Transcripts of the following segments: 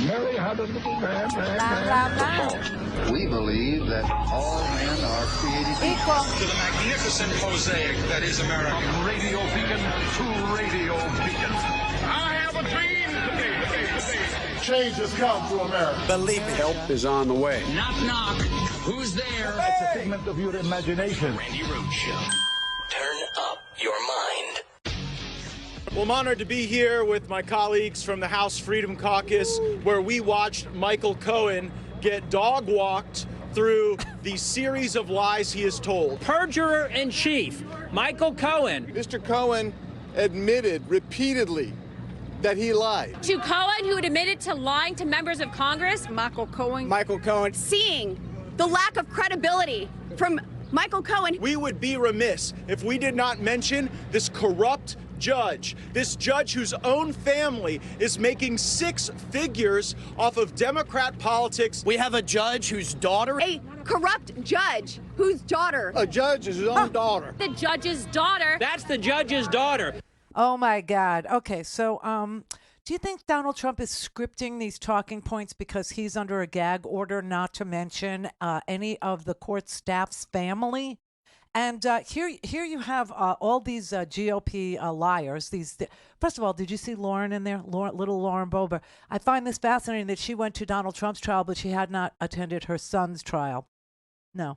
Mary had a little man. We believe that all men are created equal. To the magnificent mosaic that is America. From radio beacon to radio beacon. I have a dream today. Change has come to America. Believe me. Help is on the way. Knock, knock. Who's there? It's a figment of your imagination. Randi Rhodes Show. Turn up your mind. Well, I'm honored to be here with my colleagues from the House Freedom Caucus, where we watched Michael Cohen get dog-walked through the series of lies he has told. Perjurer-in-chief, Michael Cohen. Mr. Cohen admitted repeatedly that he lied. To Cohen, who admitted to lying to members of Congress. Michael Cohen. Seeing the lack of credibility from Michael Cohen. We would be remiss if we did not mention this corrupt judge, this judge whose own family is making six figures off of Democrat politics. We have a judge whose daughter... A corrupt judge whose daughter. A judge is his own daughter. The judge's daughter. That's the judge's daughter. Oh, my God. Okay, so do you think Donald Trump is scripting these talking points because he's under a gag order not to mention any of the court staff's family? And here you have all these GOP liars. First of all, did you see Lauren in there? Little Lauren Boebert. I find this fascinating that she went to Donald Trump's trial, but she had not attended her son's trial. No.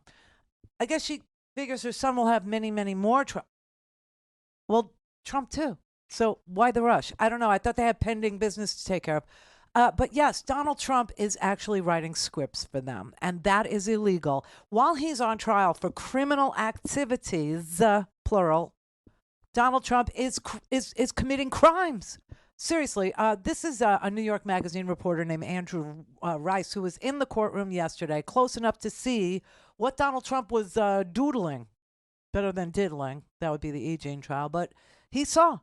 I guess she figures her son will have many, many more trials. Well, Trump too. So why the rush? I don't know. I thought they had pending business to take care of. But yes, Donald Trump is actually writing scripts for them, and that is illegal. While he's on trial for criminal activities, plural, Donald Trump is committing crimes. Seriously, this is a New York Magazine reporter named Andrew Rice, who was in the courtroom yesterday, close enough to see what Donald Trump was doodling. Better than diddling. That would be the E. Jean trial, but he saw.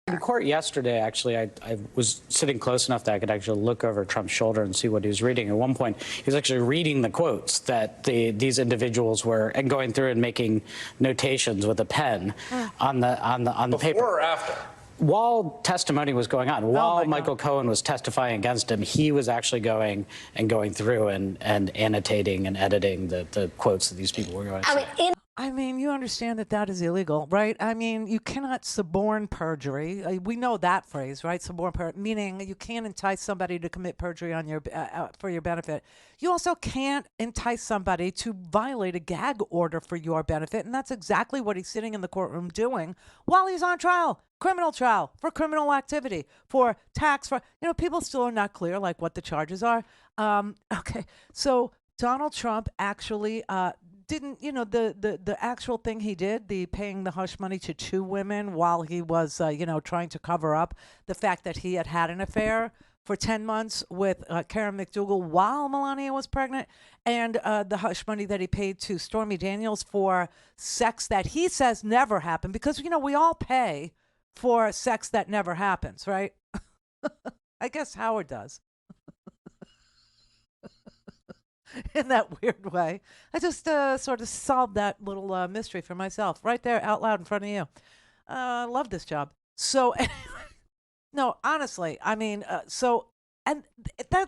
In court yesterday, actually, I was sitting close enough that I could actually look over Trump's shoulder and see what he was reading. At one point, he was actually reading the quotes that these individuals were, and going through and making notations with a pen on the paper. Before or after? While testimony was going on, while Michael Cohen was testifying against him, he was actually going through and annotating and editing the quotes that these people were going to say. I mean, you understand that is illegal, right? I mean, you cannot suborn perjury. We know that phrase, right? Suborn perjury, meaning you can't entice somebody to commit perjury on your for your benefit. You also can't entice somebody to violate a gag order for your benefit, and that's exactly what he's sitting in the courtroom doing while he's on trial, criminal trial for criminal activity, for tax, for people still are not clear like what the charges are. Okay, so Donald Trump actually didn't, the actual thing he did, the paying the hush money to two women while he was, trying to cover up the fact that he had an affair for 10 months with Karen McDougal while Melania was pregnant, and the hush money that he paid to Stormy Daniels for sex that he says never happened, because, we all pay for sex that never happens, right? I guess Howard does. In that weird way. I just sort of solved that little mystery for myself right there out loud in front of you. I love this job. So, no, honestly, I mean,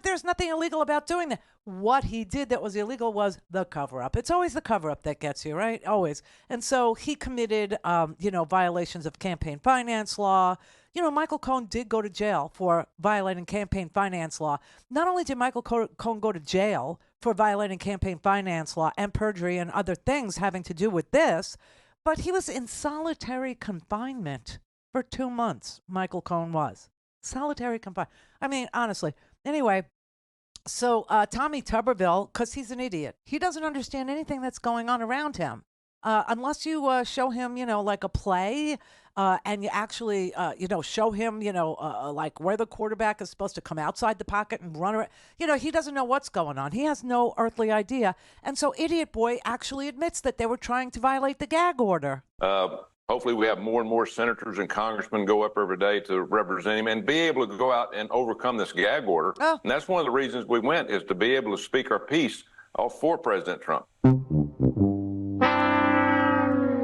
there's nothing illegal about doing that. What he did that was illegal was the cover-up. It's always the cover-up that gets you, right? Always. And so he committed, violations of campaign finance law. Michael Cohen did go to jail for violating campaign finance law. Not only did Michael Cohen go to jail for violating campaign finance law and perjury and other things having to do with this, but he was in solitary confinement for 2 months. Michael Cohen was. Solitary confinement. I mean, honestly. Anyway, so Tommy Tuberville, because he's an idiot, he doesn't understand anything that's going on around him. Unless you show him, like a play, and you actually, show him, like where the quarterback is supposed to come outside the pocket and run around. He doesn't know what's going on. He has no earthly idea. And so Idiot Boy actually admits that they were trying to violate the gag order. Hopefully we have more and more senators and congressmen go up every day to represent him and be able to go out and overcome this gag order. Oh. And that's one of the reasons we went, is to be able to speak our piece for President Trump.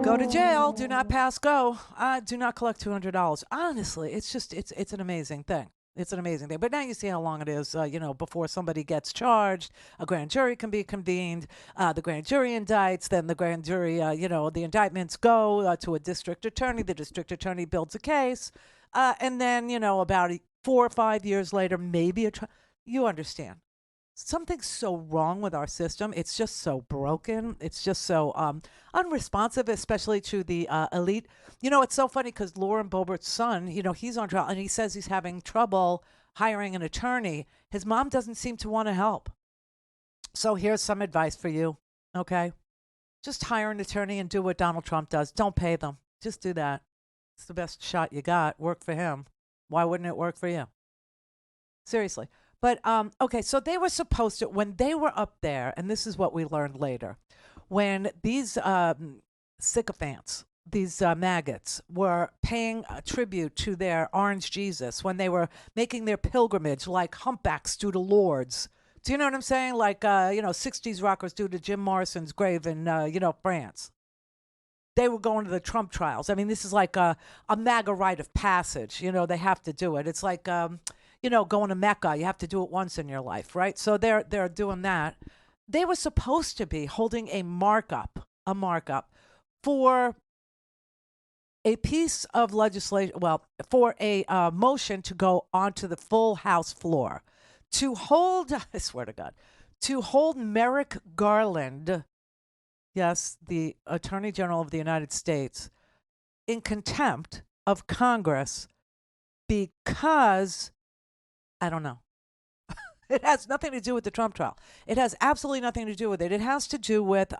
Go Go to jail. Do not pass go. Do not collect $200. Honestly, it's an amazing thing. It's an amazing thing. But now you see how long it is, before somebody gets charged. A grand jury can be convened. The grand jury indicts. Then the grand jury, the indictments go to a district attorney. The district attorney builds a case. And then, about 4 or 5 years later, maybe you understand. Something's so wrong with our system. It's just so broken. It's just so unresponsive, especially to the elite. It's so funny because Lauren Boebert's son, he's on trial and he says he's having trouble hiring an attorney. His mom doesn't seem to want to help. So here's some advice for you, okay? Just hire an attorney and do what Donald Trump does. Don't pay them. Just do that. It's the best shot you got. Work for him. Why wouldn't it work for you? Seriously. But, okay, so they were supposed to, when they were up there, and this is what we learned later, when these sycophants, these maggots, were paying a tribute to their orange Jesus, when they were making their pilgrimage like humpbacks do to lords. Do you know what I'm saying? Like, 60s rockers do to Jim Morrison's grave in, France. They were going to the Trump trials. I mean, this is like a MAGA rite of passage. They have to do it. It's like... going to Mecca, you have to do it once in your life, right? So they're doing that. They were supposed to be holding a markup for a piece of legislation, for a motion to go onto the full House floor to hold, I swear to God, to hold Merrick Garland, yes, the Attorney General of the United States, in contempt of Congress because... I don't know. It has nothing to do with the Trump trial. It has absolutely nothing to do with it. It has to do with,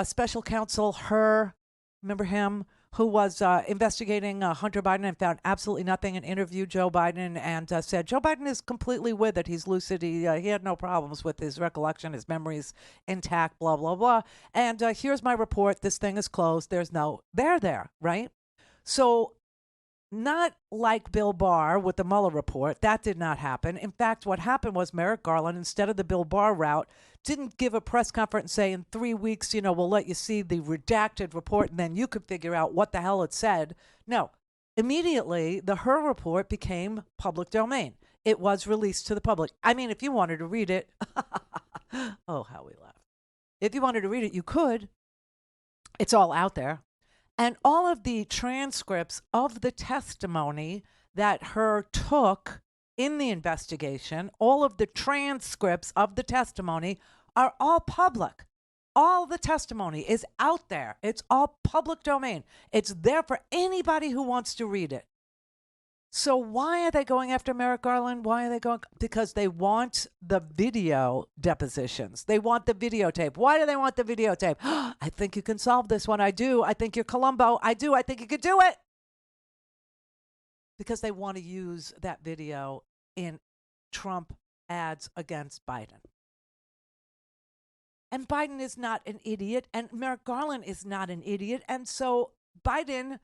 Special Counsel Hur, remember him, who was investigating Hunter Biden and found absolutely nothing and interviewed Joe Biden and said, Joe Biden is completely with it. He's lucid. He had no problems with his recollection. His memory's intact, blah, blah, blah. And here's my report. This thing is closed. There's no there, right? So... not like Bill Barr with the Mueller report. That did not happen. In fact, what happened was Merrick Garland, instead of the Bill Barr route, didn't give a press conference and say, in 3 weeks, we'll let you see the redacted report and then you could figure out what the hell it said. No. Immediately, the Hur report became public domain. It was released to the public. I mean, if you wanted to read it, oh, how we laugh. If you wanted to read it, you could. It's all out there. And all of the transcripts of the testimony that Hur took in the investigation, all of the transcripts of the testimony are all public. All the testimony is out there. It's all public domain. It's there for anybody who wants to read it. So why are they going after Merrick Garland? Why are they going? Because they want the video depositions. They want the videotape. Why do they want the videotape? I think you can solve this one. I do. I think you're Columbo. I do. I think you could do it. Because they want to use that video in Trump ads against Biden. And Biden is not an idiot, and Merrick Garland is not an idiot. And so Biden,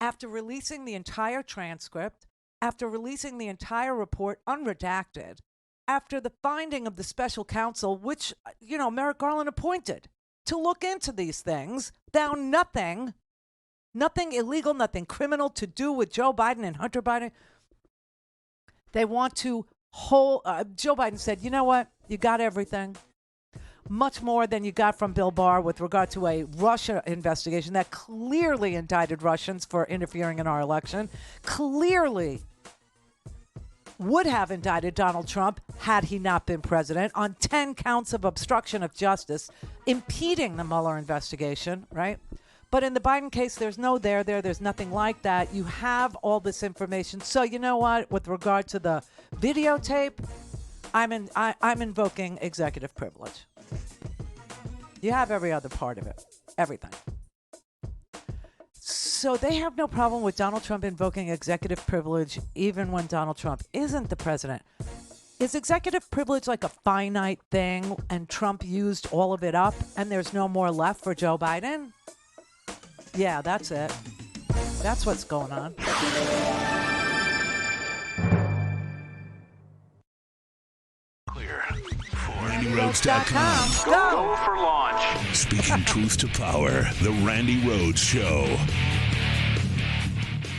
after releasing the entire transcript, after releasing the entire report unredacted, after the finding of the special counsel, which, Merrick Garland appointed to look into these things, found nothing illegal, nothing criminal to do with Joe Biden and Hunter Biden. They want to hold, Joe Biden said, you know what? You got everything. Much more than you got from Bill Barr with regard to a Russia investigation that clearly indicted Russians for interfering in our election, clearly would have indicted Donald Trump had he not been president on 10 counts of obstruction of justice, impeding the Mueller investigation, right? But in the Biden case, there's no there's nothing like that. You have all this information. So you know what? With regard to the videotape, I'm invoking executive privilege. You have every other part of it, everything. So they have no problem with Donald Trump invoking executive privilege even when Donald Trump isn't the president. Is executive privilege like a finite thing and Trump used all of it up and there's no more left for Joe Biden? Yeah, that's it. That's what's going on. Clear for RandiRhodes.com. Go for launch. Speaking truth to power, The Randi Rhodes Show.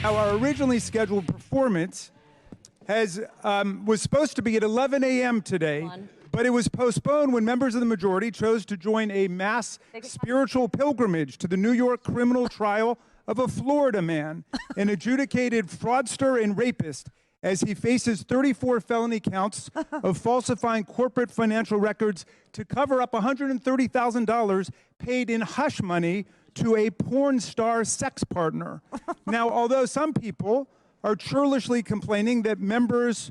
Our originally scheduled performance was supposed to be at 11 a.m. today, but it was postponed when members of the majority chose to join a mass spiritual pilgrimage to the New York criminal trial of a Florida man, an adjudicated fraudster and rapist, as he faces 34 felony counts of falsifying corporate financial records to cover up $130,000 paid in hush money to a porn star sex partner. Now, although some people are churlishly complaining that members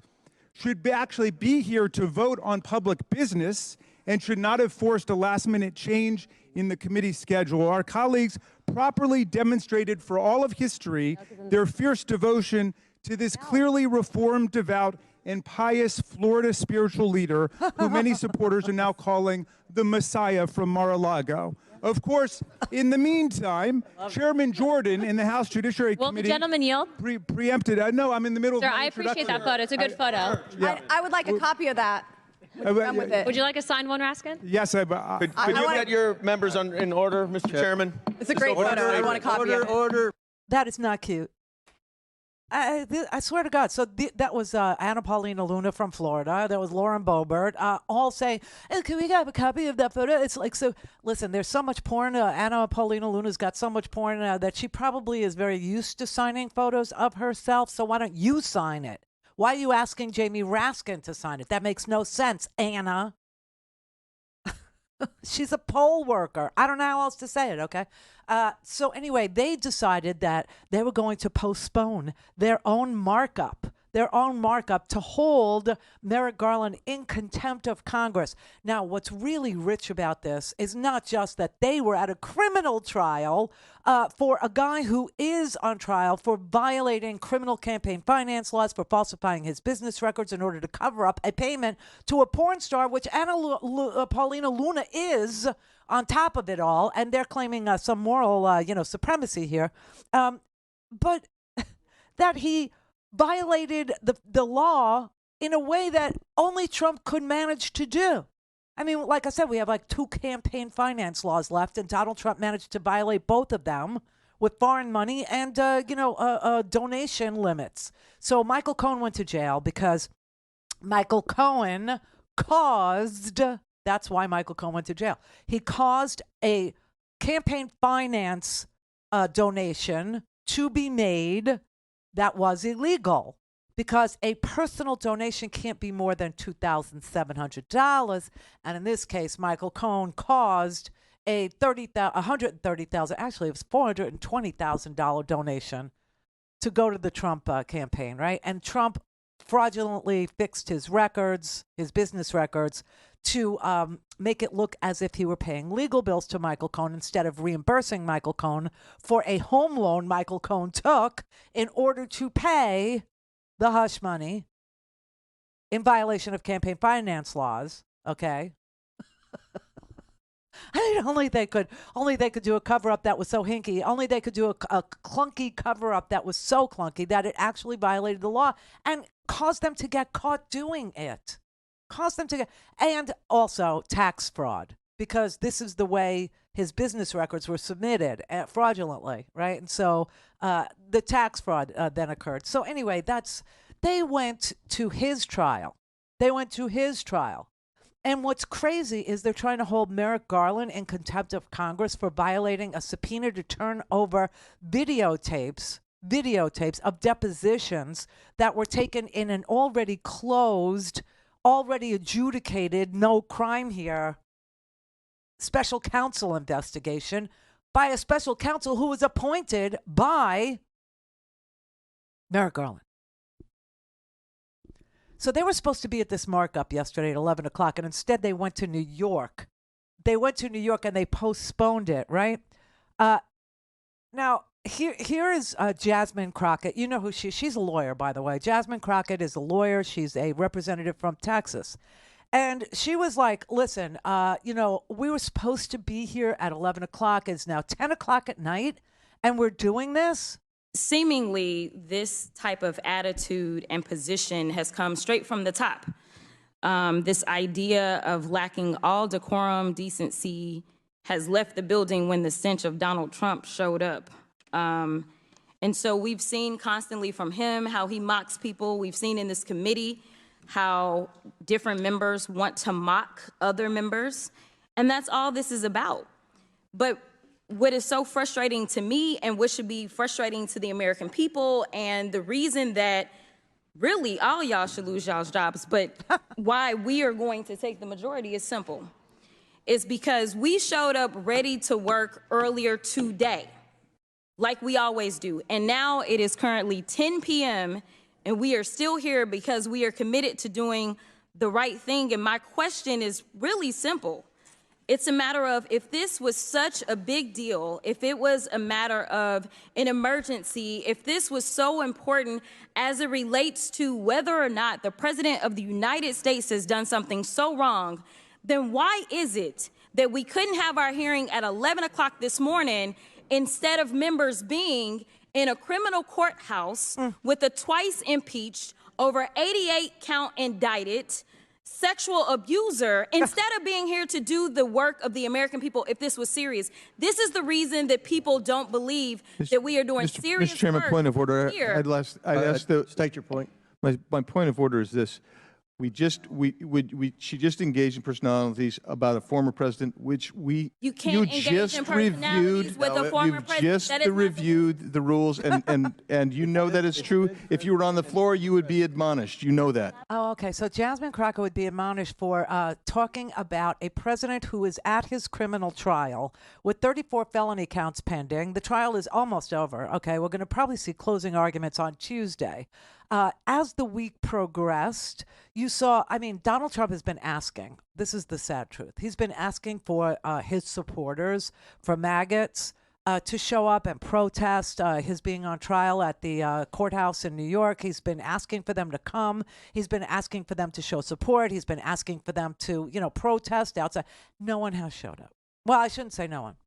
should actually be here to vote on public business and should not have forced a last-minute change in the committee schedule, our colleagues properly demonstrated for all of history their fierce devotion to this clearly reformed, devout, and pious Florida spiritual leader who many supporters are now calling the Messiah from Mar-a-Lago. Of course, in the meantime, Chairman Jordan in the House Judiciary Will Committee... the gentleman yield? Preempted. No, I'm in the middle Sir, of my I appreciate introduction. that photo. It's a good photo. Yeah. I would like a copy of that. Done with it. Would you like a signed one, Raskin? Yes, Could you get your members in order, Mr. Chairman? It's a great photo. I want a copy of it. Order. That is not cute. I swear to God. So that was Anna Paulina Luna from Florida. That was Lauren Boebert, all saying, hey, can we have a copy of that photo? It's like, so listen, there's so much porn. Anna Paulina Luna's got so much porn that she probably is very used to signing photos of herself. So why don't you sign it? Why are you asking Jamie Raskin to sign it? That makes no sense, Anna. She's a poll worker. I don't know how else to say it, okay? So anyway, they decided that they were going to postpone their own markup to hold Merrick Garland in contempt of Congress. Now, what's really rich about this is not just that they were at a criminal trial for a guy who is on trial for violating criminal campaign finance laws, for falsifying his business records in order to cover up a payment to a porn star, which Anna Paulina Luna is on top of it all, and they're claiming some moral, supremacy here. But that he violated the law in a way that only Trump could manage to do. I mean, like I said, we have like 2 campaign finance laws left, and Donald Trump managed to violate both of them with foreign money and, donation limits. So Michael Cohen went to jail because Michael Cohen caused, that's why Michael Cohen went to jail. He caused a campaign finance donation to be made that was illegal, because a personal donation can't be more than $2,700. And in this case, Michael Cohen caused a $130,000, actually it was $420,000 donation to go to the Trump campaign, right? And Trump fraudulently fixed his records, his business records, to make it look as if he were paying legal bills to Michael Cohen instead of reimbursing Michael Cohen for a home loan Michael Cohen took in order to pay the hush money in violation of campaign finance laws. Okay. I mean, only they could do a cover-up that was so hinky. Only they could do a clunky cover-up that was so clunky that it actually violated the law and caused them to get caught doing it. And also tax fraud, because this is the way his business records were submitted fraudulently, right? And so the tax fraud then occurred. So anyway, they went to his trial. And what's crazy is they're trying to hold Merrick Garland in contempt of Congress for violating a subpoena to turn over videotapes of depositions that were taken in an already closed, already adjudicated, no crime here, special counsel investigation by a special counsel who was appointed by Merrick Garland. So they were supposed to be at this markup yesterday at 11 o'clock, and instead they went to New York. And they postponed it, right? Now, here is Jasmine Crockett. You know who she's a lawyer, by the way. Jasmine Crockett is a lawyer. She's a representative from Texas. And she was like, listen, we were supposed to be here at 11 o'clock. It's now 10 o'clock at night, and we're doing this. Seemingly, this type of attitude and position has come straight from the top. This idea of lacking all decorum, decency, has left the building when the stench of Donald Trump showed up. And so we've seen constantly from him how he mocks people. We've seen in this committee how different members want to mock other members. And that's all this is about. But what is so frustrating to me, and what should be frustrating to the American people, and the reason that really all y'all should lose y'all's jobs, but why we are going to take the majority is simple. It's because we showed up ready to work earlier today, like we always do. And now it is currently 10 p.m. and we are still here because we are committed to doing the right thing. And my question is really simple. It's a matter of, if this was such a big deal, if it was a matter of an emergency, if this was so important as it relates to whether or not the President of the United States has done something so wrong, then why is it that we couldn't have our hearing at 11 o'clock this morning instead of members being in a criminal courthouse with a twice impeached, over 88 count indicted sexual abuser, instead of being here to do the work of the American people if this was serious? This is the reason that people don't believe that we are doing serious Mr. Chairman, work point of order. here. I'd ask state your point. My point of order is this. She just engaged in personalities about a former president, which you can't engage in personalities with a former president. You just reviewed the rules, and you know that is true. If you were on the floor, you would be admonished. You know that. Oh, okay. So Jasmine Crocker would be admonished for talking about a president who is at his criminal trial with 34 felony counts pending. The trial is almost over. Okay, we're going to probably see closing arguments on Tuesday. As the week progressed, you saw, Donald Trump has been asking, this is the sad truth, he's been asking for his supporters, for maggots, to show up and protest his being on trial at the courthouse in New York. He's been asking for them to come. He's been asking for them to show support. He's been asking for them to, protest outside. No one has showed up. Well, I shouldn't say no one.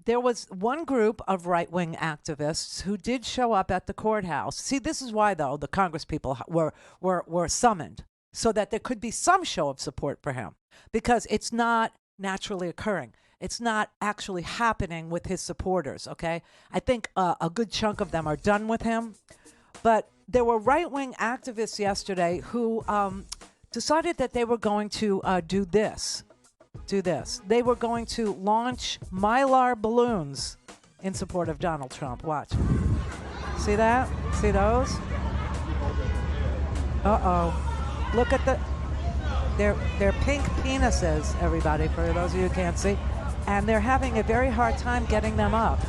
There was one group of right-wing activists who did show up at the courthouse. See, this is why, though, the Congress people were summoned, so that there could be some show of support for him, because it's not naturally occurring. It's not actually happening with his supporters, okay? I think a good chunk of them are done with him. But there were right-wing activists yesterday who decided that they were going to do this. They were going to launch Mylar balloons in support of Donald Trump. Watch. See that? See those? Uh-oh. Look at they're pink penises, everybody, for those of you who can't see. And they're having a very hard time getting them up.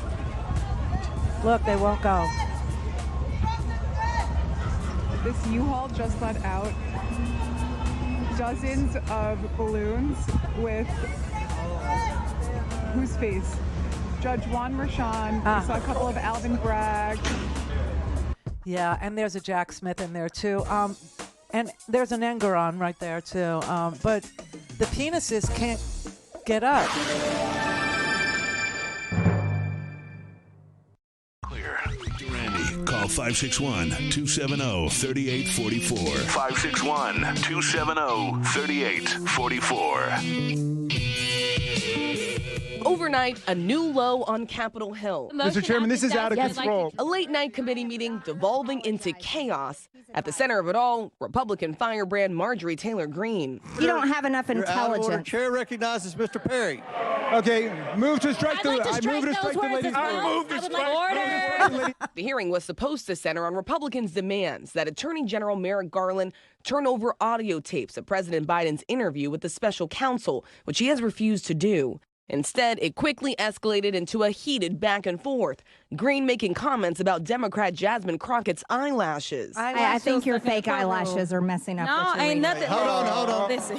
Look, they won't go. This U-Haul just let out dozens of balloons with whose face? Judge Juan Merchan. We saw a couple of Alvin Bragg. Yeah, and there's a Jack Smith in there too. And there's an Engeron right there too. But the penises can't get up. Call 561-270-3844. 561-270-3844. Overnight, a new low on Capitol Hill. Mr. Chairman, this is out of control. A late-night committee meeting devolving into chaos. At the center of it all, Republican firebrand Marjorie Taylor Greene. You don't have enough intelligence. Chair recognizes Mr. Perry. Okay, move to strike the lady. Order. The hearing was supposed to center on Republicans' demands that Attorney General Merrick Garland turn over audio tapes of President Biden's interview with the special counsel, which he has refused to do. Instead, it quickly escalated into a heated back and forth. Greene making comments about Democrat Jasmine Crockett's eyelashes. I think your fake eyelashes are messing up. No, ain't nothing. Hold on. Listen.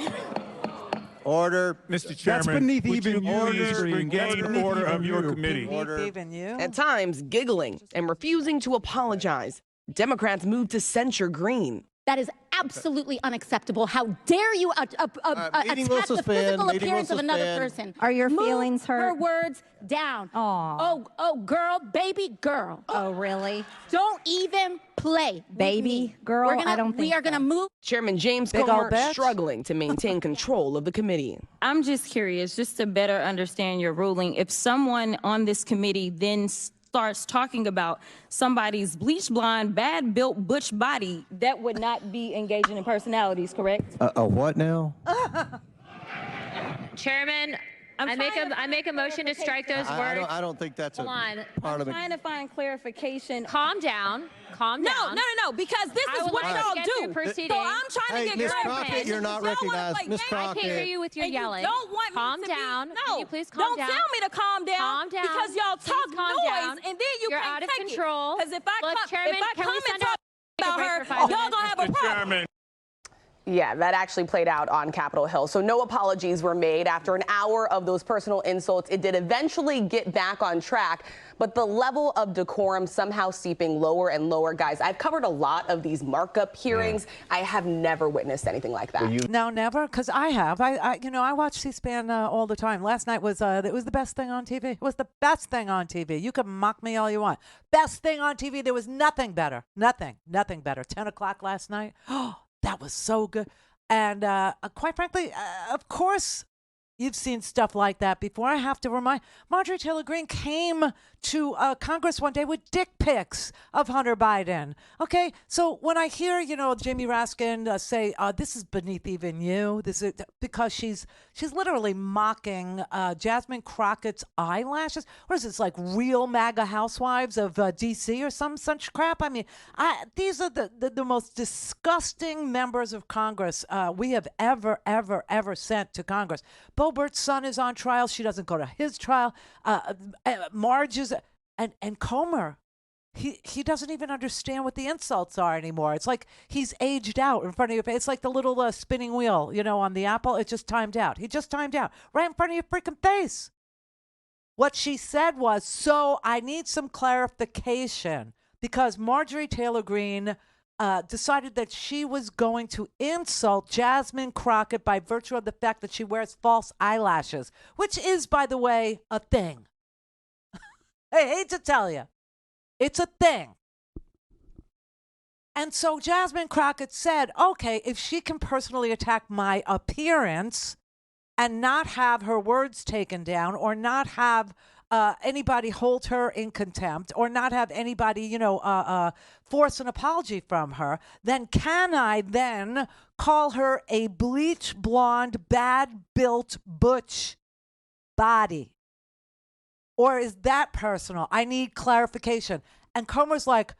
Order. Mr. Chairman, that's beneath even you. Order of your committee. Even you. At times, giggling and refusing to apologize. Democrats moved to censure Greene. That is absolutely unacceptable. How dare you attack the physical appearance of another person? Are your Move feelings hurt? her words down. Oh, girl, baby girl. Oh, really? Don't even play. Baby girl? I don't think we are gonna move. Chairman James Big Comer old bitch. struggling to maintain control of the committee. I'm just curious, just to better understand your ruling, if someone on this committee then starts talking about somebody's bleach blonde, bad built butch body, that would not be engaging in personalities, correct? A what now? Chairman, I make a motion to strike those words. I don't think that's Hold on. part of it. I'm trying to find clarification. Calm down. Calm down. No, because this is what y'all do. Proceeding. So I'm trying to get Miss clarification. Crockett, you're not recognized. Miss I can't Crockett. hear you with your And yelling. You don't want calm me to down. Be, Can you please calm down? Don't tell me to calm down. Calm down. Because y'all Please talk calm noise, down. and then you You're can't out of take control. Because if I Look, Chairman, come can we and send talk out about a break her, for 5 y'all gonna have a problem. Chairman. Yeah, that actually played out on Capitol Hill. So no apologies were made. After an hour of those personal insults, it did eventually get back on track, but the level of decorum somehow seeping lower and lower. Guys, I've covered a lot of these markup hearings. I have never witnessed anything like that. No, never, because I have. I watch C-SPAN all the time. Last night was it was the best thing on TV. It was the best thing on TV. You can mock me all you want. Best thing on TV. There was nothing better. Nothing better. 10 o'clock last night. Oh, that was so good. And quite frankly, of course, you've seen stuff like that before. I have to remind, Marjorie Taylor Greene came to Congress one day with dick pics of Hunter Biden. Okay, so when I hear, Jamie Raskin say, this is beneath even you, this is because she's literally mocking Jasmine Crockett's eyelashes. What is this, like Real MAGA Housewives of D.C. or some such crap? I mean, these are the most disgusting members of Congress we have ever sent to Congress. Bo Bert's son is on trial. She doesn't go to his trial. Marge is, and Comer, he doesn't even understand what the insults are anymore. It's like he's aged out in front of your face. It's like the little spinning wheel, on the Apple. It just timed out. He just timed out right in front of your freaking face. What she said was, so I need some clarification because Marjorie Taylor Greene decided that she was going to insult Jasmine Crockett by virtue of the fact that she wears false eyelashes, which is, by the way, a thing. I hate to tell you, it's a thing. And so Jasmine Crockett said, okay, if she can personally attack my appearance and not have her words taken down or not have anybody hold her in contempt or not have anybody, force an apology from her, then can I then call her a bleach blonde, bad-built butch body? Or is that personal? I need clarification. And Comer's like,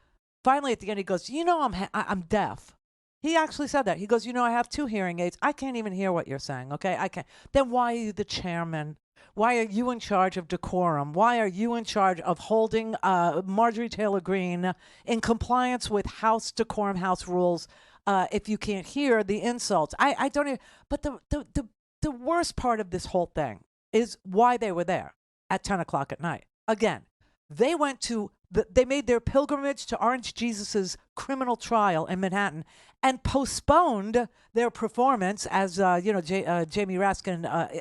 finally at the end, he goes, I'm deaf. He actually said that. He goes, I have 2 hearing aids. I can't even hear what you're saying, okay? I can't. Then why are you the chairman? Why are you in charge of decorum? Why are you in charge of holding Marjorie Taylor Greene in compliance with House decorum, House rules if you can't hear the insults? I don't even, but the worst part of this whole thing is why they were there at 10 o'clock at night. Again, they made their pilgrimage to Orange Jesus's criminal trial in Manhattan and postponed their performance, as Jamie Raskin,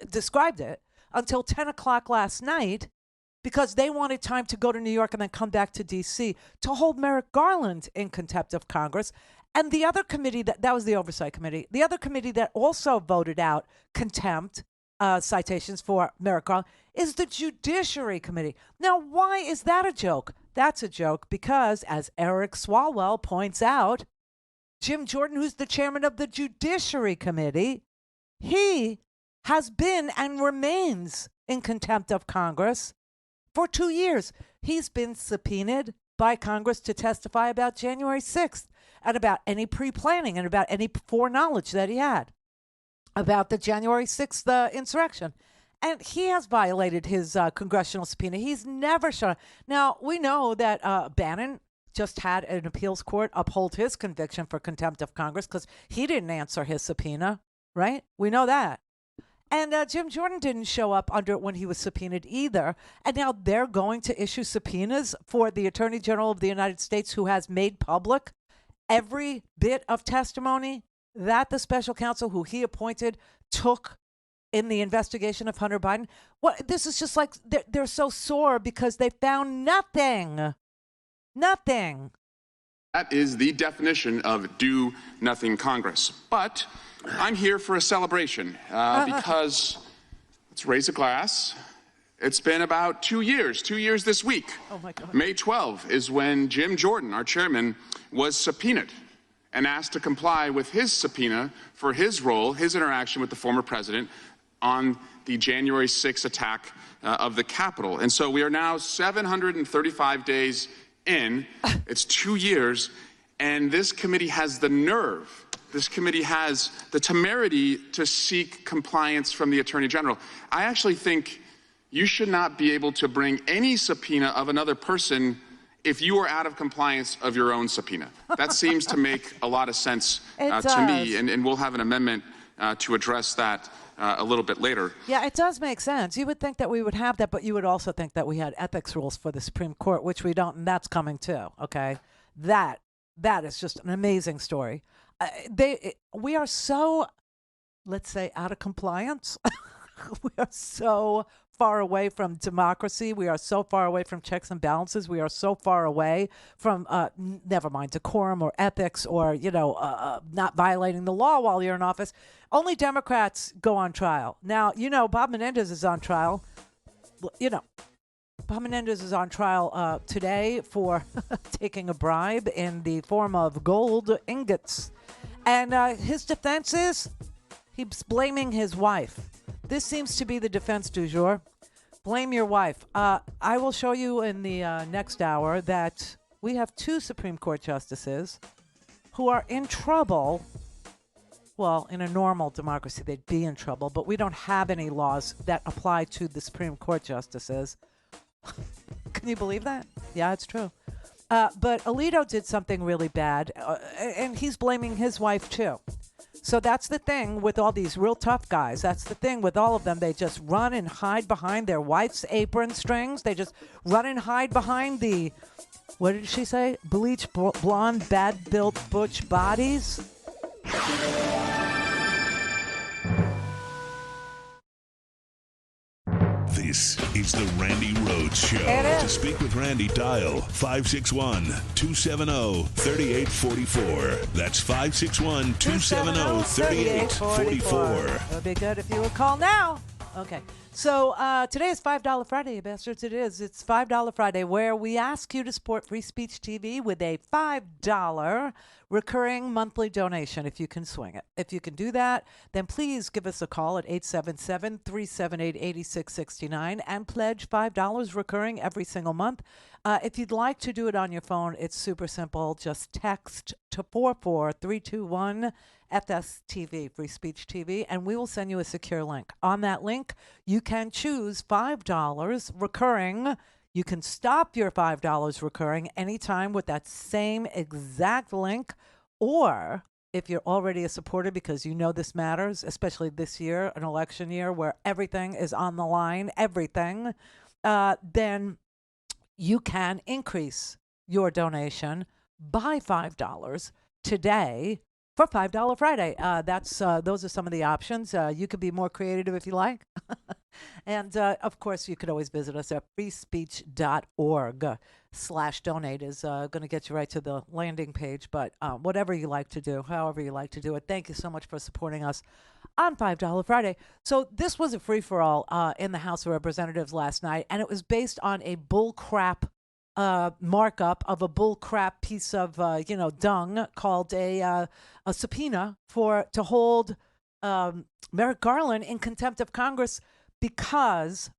described it, until 10 o'clock last night because they wanted time to go to New York and then come back to D.C. to hold Merrick Garland in contempt of Congress. And the other committee, that was the Oversight Committee, the other committee that also voted out contempt citations for Merrick Garland is the Judiciary Committee. Now, why is that a joke? That's a joke because, as Eric Swalwell points out, Jim Jordan, who's the chairman of the Judiciary Committee, he has been and remains in contempt of Congress for 2 years. He's been subpoenaed by Congress to testify about January 6th and about any pre-planning and about any foreknowledge that he had about the January 6th insurrection. And he has violated his congressional subpoena. He's never shown up. Now, we know that Bannon just had an appeals court uphold his conviction for contempt of Congress because he didn't answer his subpoena, right? We know that. And Jim Jordan didn't show up when he was subpoenaed either. And now they're going to issue subpoenas for the Attorney General of the United States who has made public every bit of testimony that the special counsel who he appointed took in the investigation of Hunter Biden? What, this is just like they're so sore because they found nothing. Nothing. That is the definition of do nothing Congress. But I'm here for a celebration because let's raise a glass. It's been about 2 years this week. Oh my God. May 12 is when Jim Jordan, our chairman, was subpoenaed and asked to comply with his subpoena for his role, his interaction with the former president on the January 6th attack of the Capitol. And so we are now 735 days in. It's 2 years, and this committee has the nerve, this committee has the temerity to seek compliance from the Attorney General. I actually think you should not be able to bring any subpoena of another person if you are out of compliance of your own subpoena. That seems to make a lot of sense to me, and we'll have an amendment to address that a little bit later. Yeah, it does make sense. You would think that we would have that, but you would also think that we had ethics rules for the Supreme Court, which we don't, and that's coming too, okay? That is just an amazing story. We are so, let's say, out of compliance. We are so far away from democracy. We are so far away from checks and balances. We are so far away from, never mind decorum or ethics or, not violating the law while you're in office. Only Democrats go on trial. Now, Bob Menendez is on trial. Bob Menendez is on trial today for taking a bribe in the form of gold ingots. And his defense is he's blaming his wife. This seems to be the defense du jour. Blame your wife. I will show you in the next hour that we have 2 Supreme Court justices who are in trouble. Well, in a normal democracy, they'd be in trouble, but we don't have any laws that apply to the Supreme Court justices. Can you believe that? Yeah, it's true. But Alito did something really bad, and he's blaming his wife, too. So that's the thing with all these real tough guys. That's the thing with all of them. They just run and hide behind their wife's apron strings. They just run and hide behind the, what did she say? Bleach blonde, bad-built butch bodies. This is the Randi Rhodes Show. To speak with Randi, dial 561-270-3844. That's 561-270-3844. It would be good if you would call now. Okay. So today is $5 Friday, you bastards. It is. It's $5 Friday, where we ask you to support Free Speech TV with a $5 recurring monthly donation, if you can swing it. If you can do that, then please give us a call at 877-378-8669 and pledge $5 recurring every single month. If you'd like to do it on your phone, it's super simple. Just text to 44321 FSTV, Free Speech TV, and we will send you a secure link. On that link, you can choose $5 recurring. You can stop your $5 recurring anytime with that same exact link, or if you're already a supporter because you know this matters, especially this year, an election year where everything is on the line, everything, then you can increase your donation by $5 today for $5 Friday. Those are some of the options. You could be more creative if you like. And, of course, you could always visit us at freespeech.org/donate is going to get you right to the landing page. But whatever you like to do, however you like to do it, thank you so much for supporting us on $5 Friday. So this was a free-for-all in the House of Representatives last night, and it was based on a bullcrap markup of a bullcrap piece of, dung called a subpoena to hold Merrick Garland in contempt of Congress because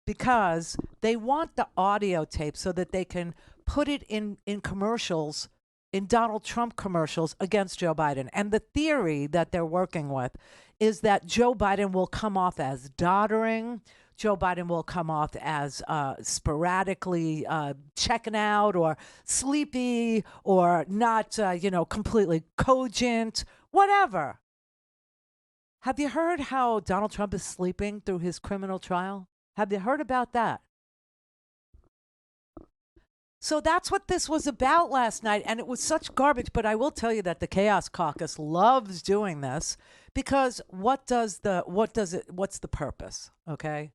they want the audio tape so that they can put it in commercials, in Donald Trump commercials against Joe Biden. And the theory that they're working with is that Joe Biden will come off as doddering. Joe Biden will come off as sporadically checking out or sleepy or not, completely cogent, whatever. Have you heard how Donald Trump is sleeping through his criminal trial? Have you heard about that? So that's what this was about last night, and it was such garbage. But I will tell you that the Chaos Caucus loves doing this because what's the purpose? Okay,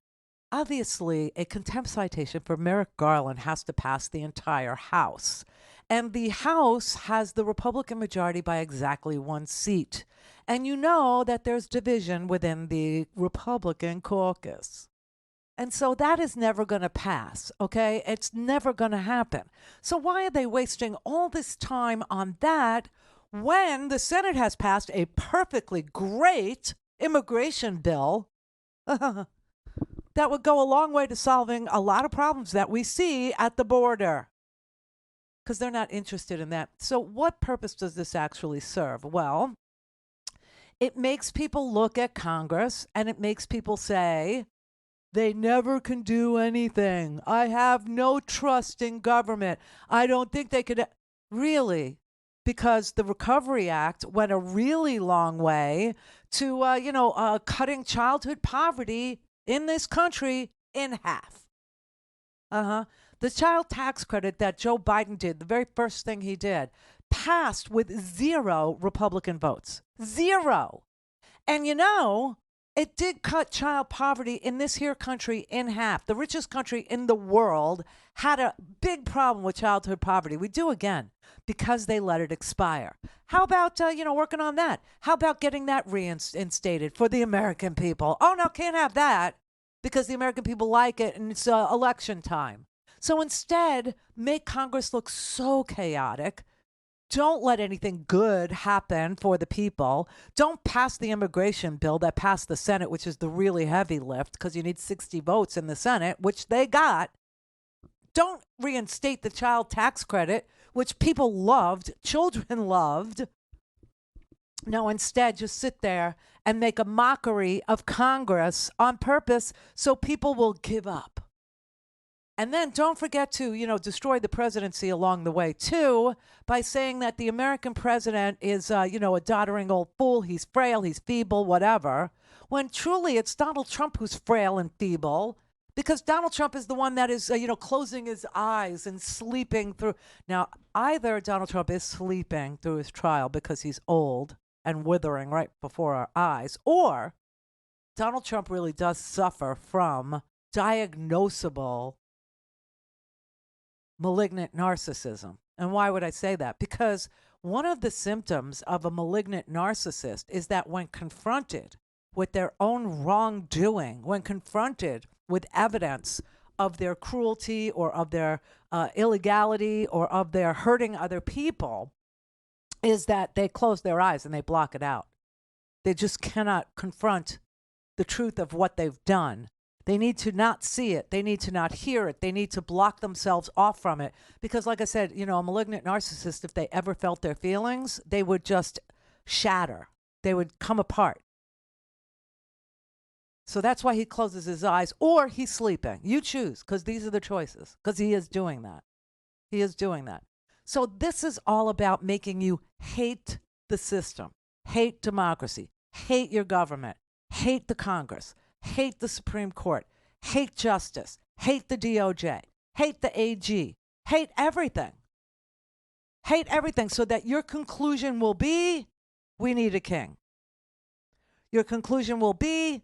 obviously, a contempt citation for Merrick Garland has to pass the entire House, and the House has the Republican majority by exactly 1 seat, and you know that there's division within the Republican caucus. And so that is never going to pass, okay? It's never going to happen. So why are they wasting all this time on that when the Senate has passed a perfectly great immigration bill that would go a long way to solving a lot of problems that we see at the border? Because they're not interested in that. So what purpose does this actually serve? Well, it makes people look at Congress and it makes people say, they never can do anything. I have no trust in government. I don't think they could. Really? Because the Recovery Act went a really long way to, cutting childhood poverty in this country in half. The child tax credit that Joe Biden did, the very first thing he did, passed with 0 Republican votes. 0. And it did cut child poverty in this here country in half. The richest country in the world had a big problem with childhood poverty. We do again because they let it expire. How about, working on that? How about getting that reinstated for the American people? Oh, no, can't have that because the American people like it and it's election time. So instead, make Congress look so chaotic. Don't let anything good happen for the people. Don't pass the immigration bill that passed the Senate, which is the really heavy lift because you need 60 votes in the Senate, which they got. Don't reinstate the child tax credit, which people loved, children loved. No, instead, just sit there and make a mockery of Congress on purpose so people will give up. And then don't forget to, destroy the presidency along the way, too, by saying that the American president is, a doddering old fool. He's frail, he's feeble, whatever. When truly it's Donald Trump who's frail and feeble because Donald Trump is the one that is, closing his eyes and sleeping through. Now, either Donald Trump is sleeping through his trial because he's old and withering right before our eyes, or Donald Trump really does suffer from diagnosable malignant narcissism. And why would I say that? Because one of the symptoms of a malignant narcissist is that when confronted with their own wrongdoing, when confronted with evidence of their cruelty or of their illegality or of their hurting other people, is that they close their eyes and they block it out. They just cannot confront the truth of what they've done. They need to not see it. They need to not hear it. They need to block themselves off from it. Because like I said, a malignant narcissist, if they ever felt their feelings, they would just shatter. They would come apart. So that's why he closes his eyes or he's sleeping. You choose, because these are the choices, because he is doing that. He is doing that. So this is all about making you hate the system, hate democracy, hate your government, hate the Congress, hate the Supreme Court, hate justice, hate the DOJ, hate the AG, hate everything. Hate everything so that your conclusion will be, we need a king. Your conclusion will be,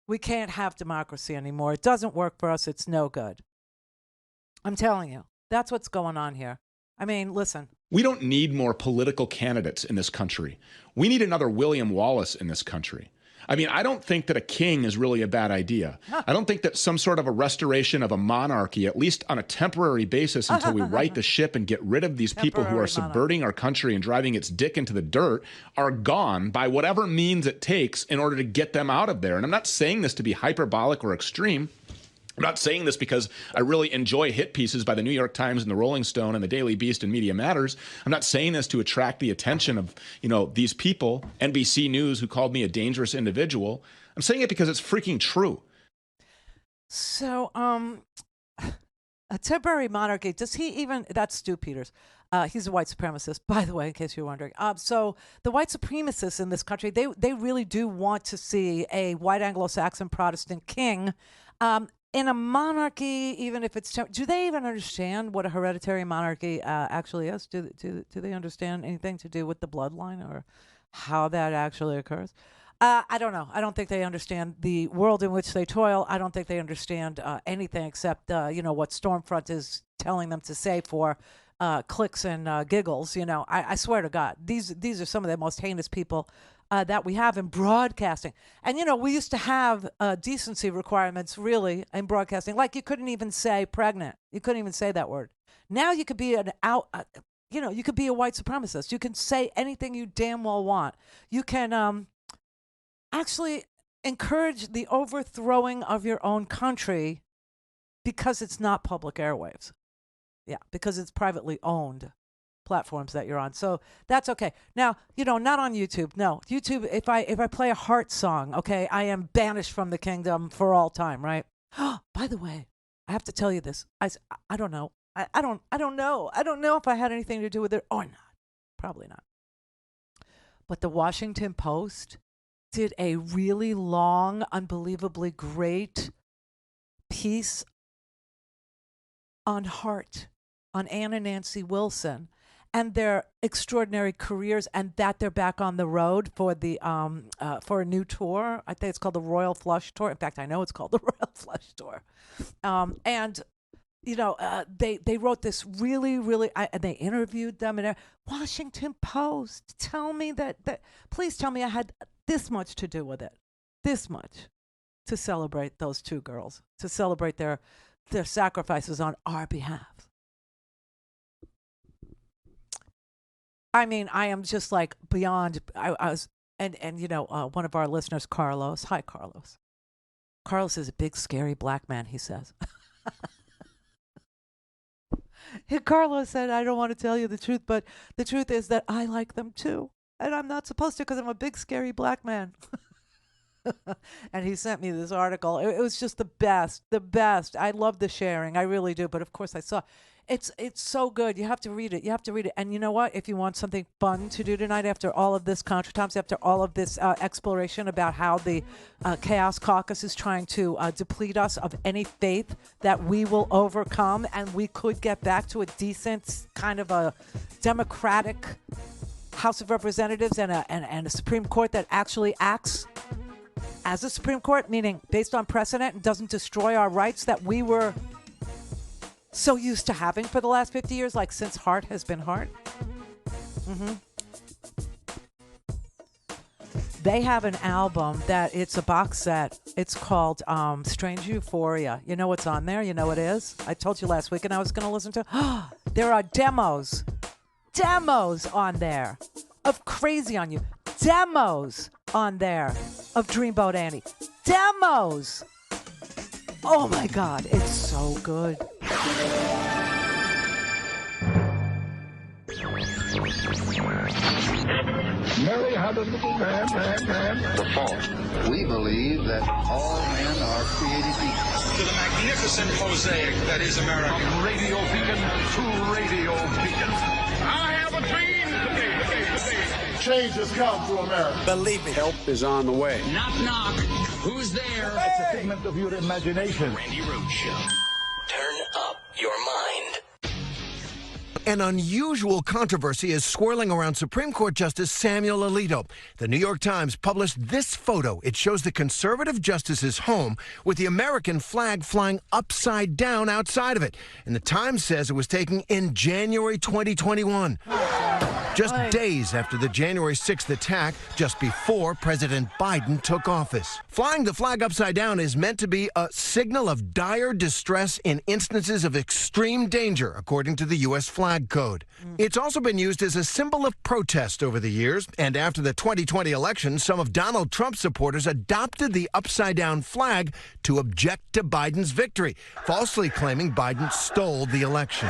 we can't have democracy anymore. It doesn't work for us. It's no good. I'm telling you, that's what's going on here. I mean, listen. We don't need more political candidates in this country. We need another William Wallace in this country. I mean, I don't think that a king is really a bad idea. I don't think that some sort of a restoration of a monarchy, at least on a temporary basis until we right the ship and get rid of these people who are subverting our country and driving its dick into the dirt, are gone by whatever means it takes in order to get them out of there. And I'm not saying this to be hyperbolic or extreme. I'm not saying this because I really enjoy hit pieces by the New York Times and the Rolling Stone and the Daily Beast and Media Matters. I'm not saying this to attract the attention of, these people, NBC News, who called me a dangerous individual. I'm saying it because it's freaking true. So, a temporary monarchy, does he even, that's Stu Peters. He's a white supremacist, by the way, in case you're wondering. So the white supremacists in this country, they really do want to see a white Anglo-Saxon Protestant king. in a monarchy, even if it's do they even understand what a hereditary monarchy actually is? Do they understand anything to do with the bloodline or how that actually occurs? I don't know. I don't think they understand the world in which they toil. I don't think they understand anything except what Stormfront is telling them to say for clicks and giggles. I swear to God, these are some of the most heinous people that we have in broadcasting. And, we used to have decency requirements, really, in broadcasting. Like, you couldn't even say pregnant. You couldn't even say that word. Now you could be you could be a white supremacist. You can say anything you damn well want. You can actually encourage the overthrowing of your own country because it's not public airwaves. Yeah, because it's privately owned platforms that you're on. So that's okay. Now, not on YouTube. No, YouTube, if I play a heart song, okay, I am banished from the kingdom for all time, right? By the way, I have to tell you this. I don't know. I don't know. I don't know if I had anything to do with it or not. Probably not. But the Washington Post did a really long, unbelievably great piece on heart, on Ann and Nancy Wilson, and their extraordinary careers, and that they're back on the road for the for a new tour. I think it's called the Royal Flush Tour. In fact, I know it's called the Royal Flush Tour. They wrote this really, really, and they interviewed them. And Washington Post, tell me please tell me I had this much to do with it, this much, to celebrate those two girls, to celebrate their sacrifices on our behalf. I mean, I am just like beyond. I was, and one of our listeners, Carlos. Hi, Carlos. Carlos is a big, scary black man, he says. And Carlos said, I don't want to tell you the truth, but the truth is that I like them too. And I'm not supposed to because I'm a big, scary black man. And he sent me this article. It was just the best. I love the sharing. I really do. But of course I saw it's so good. You have to read it. And you know what? If you want something fun to do tonight after all of this contretemps, after all of this exploration about how the Chaos Caucus is trying to deplete us of any faith that we will overcome and we could get back to a decent kind of a democratic House of Representatives and a Supreme Court that actually acts as a Supreme Court, meaning based on precedent and doesn't destroy our rights that we were so used to having for the last 50 years, like since Hart has been Hart. They have an album that it's a box set. It's called Strange Euphoria. You know what's on there? You know what it is? I told you last week and I was going to listen to. There are demos on there of Crazy on You. Demos on there of Dreamboat Annie. Demos. Oh my God, it's so good. Mary had a little man. The fault. We believe that all men are created equal. To the magnificent mosaic that is America. From radio beacon to radio beacon. I have a dream today. Change has come to America. Believe me. Help is on the way. Knock, knock. Who's there? It's a figment of your imagination. Randi Rhodes Show. Turn up your mind. An unusual controversy is swirling around Supreme Court Justice Samuel Alito. The New York Times published this photo. It shows the conservative justice's home with the American flag flying upside down outside of it. And the Times says it was taken in January 2021. Just days after the January 6th attack, just before President Biden took office. Flying the flag upside down is meant to be a signal of dire distress in instances of extreme danger, according to the U.S. Flag Code. It's also been used as a symbol of protest over the years, and after the 2020 election, some of Donald Trump's supporters adopted the upside-down flag to object to Biden's victory, falsely claiming Biden stole the election.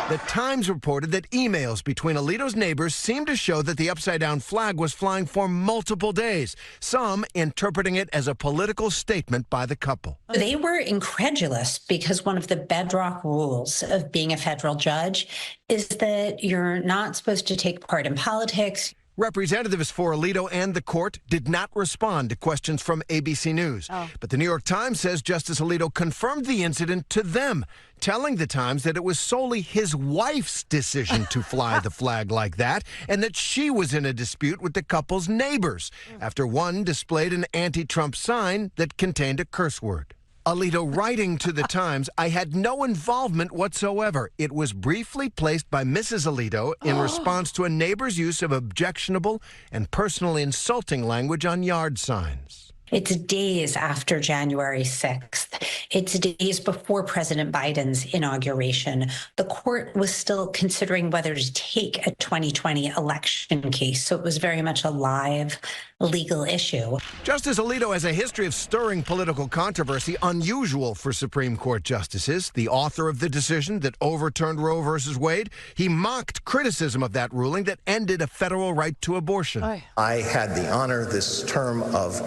The Times reported that emails between Alito's neighbors seemed to show that the upside-down flag was flying for multiple days, some interpreting it as a political statement by the couple. They were incredulous because one of the bedrock rules of being a federal judge is that you're not supposed to take part in politics. Representatives for Alito and the court did not respond to questions from ABC News. But the New York Times says Justice Alito confirmed the incident to them, telling the Times that it was solely his wife's decision to fly the flag like that, and that she was in a dispute with the couple's neighbors after one displayed an anti-Trump sign that contained a curse word. Alito writing to the Times, I had no involvement whatsoever. It was briefly placed by Mrs. Alito in response to a neighbor's use of objectionable and personally insulting language on yard signs. It's days after January 6th. It's days before President Biden's inauguration. The court was still considering whether to take a 2020 election case, so it was very much a live legal issue. Justice Alito has a history of stirring political controversy unusual for Supreme Court justices. The author of the decision that overturned Roe v. Wade, he mocked criticism of that ruling that ended a federal right to abortion. I had the honor this term of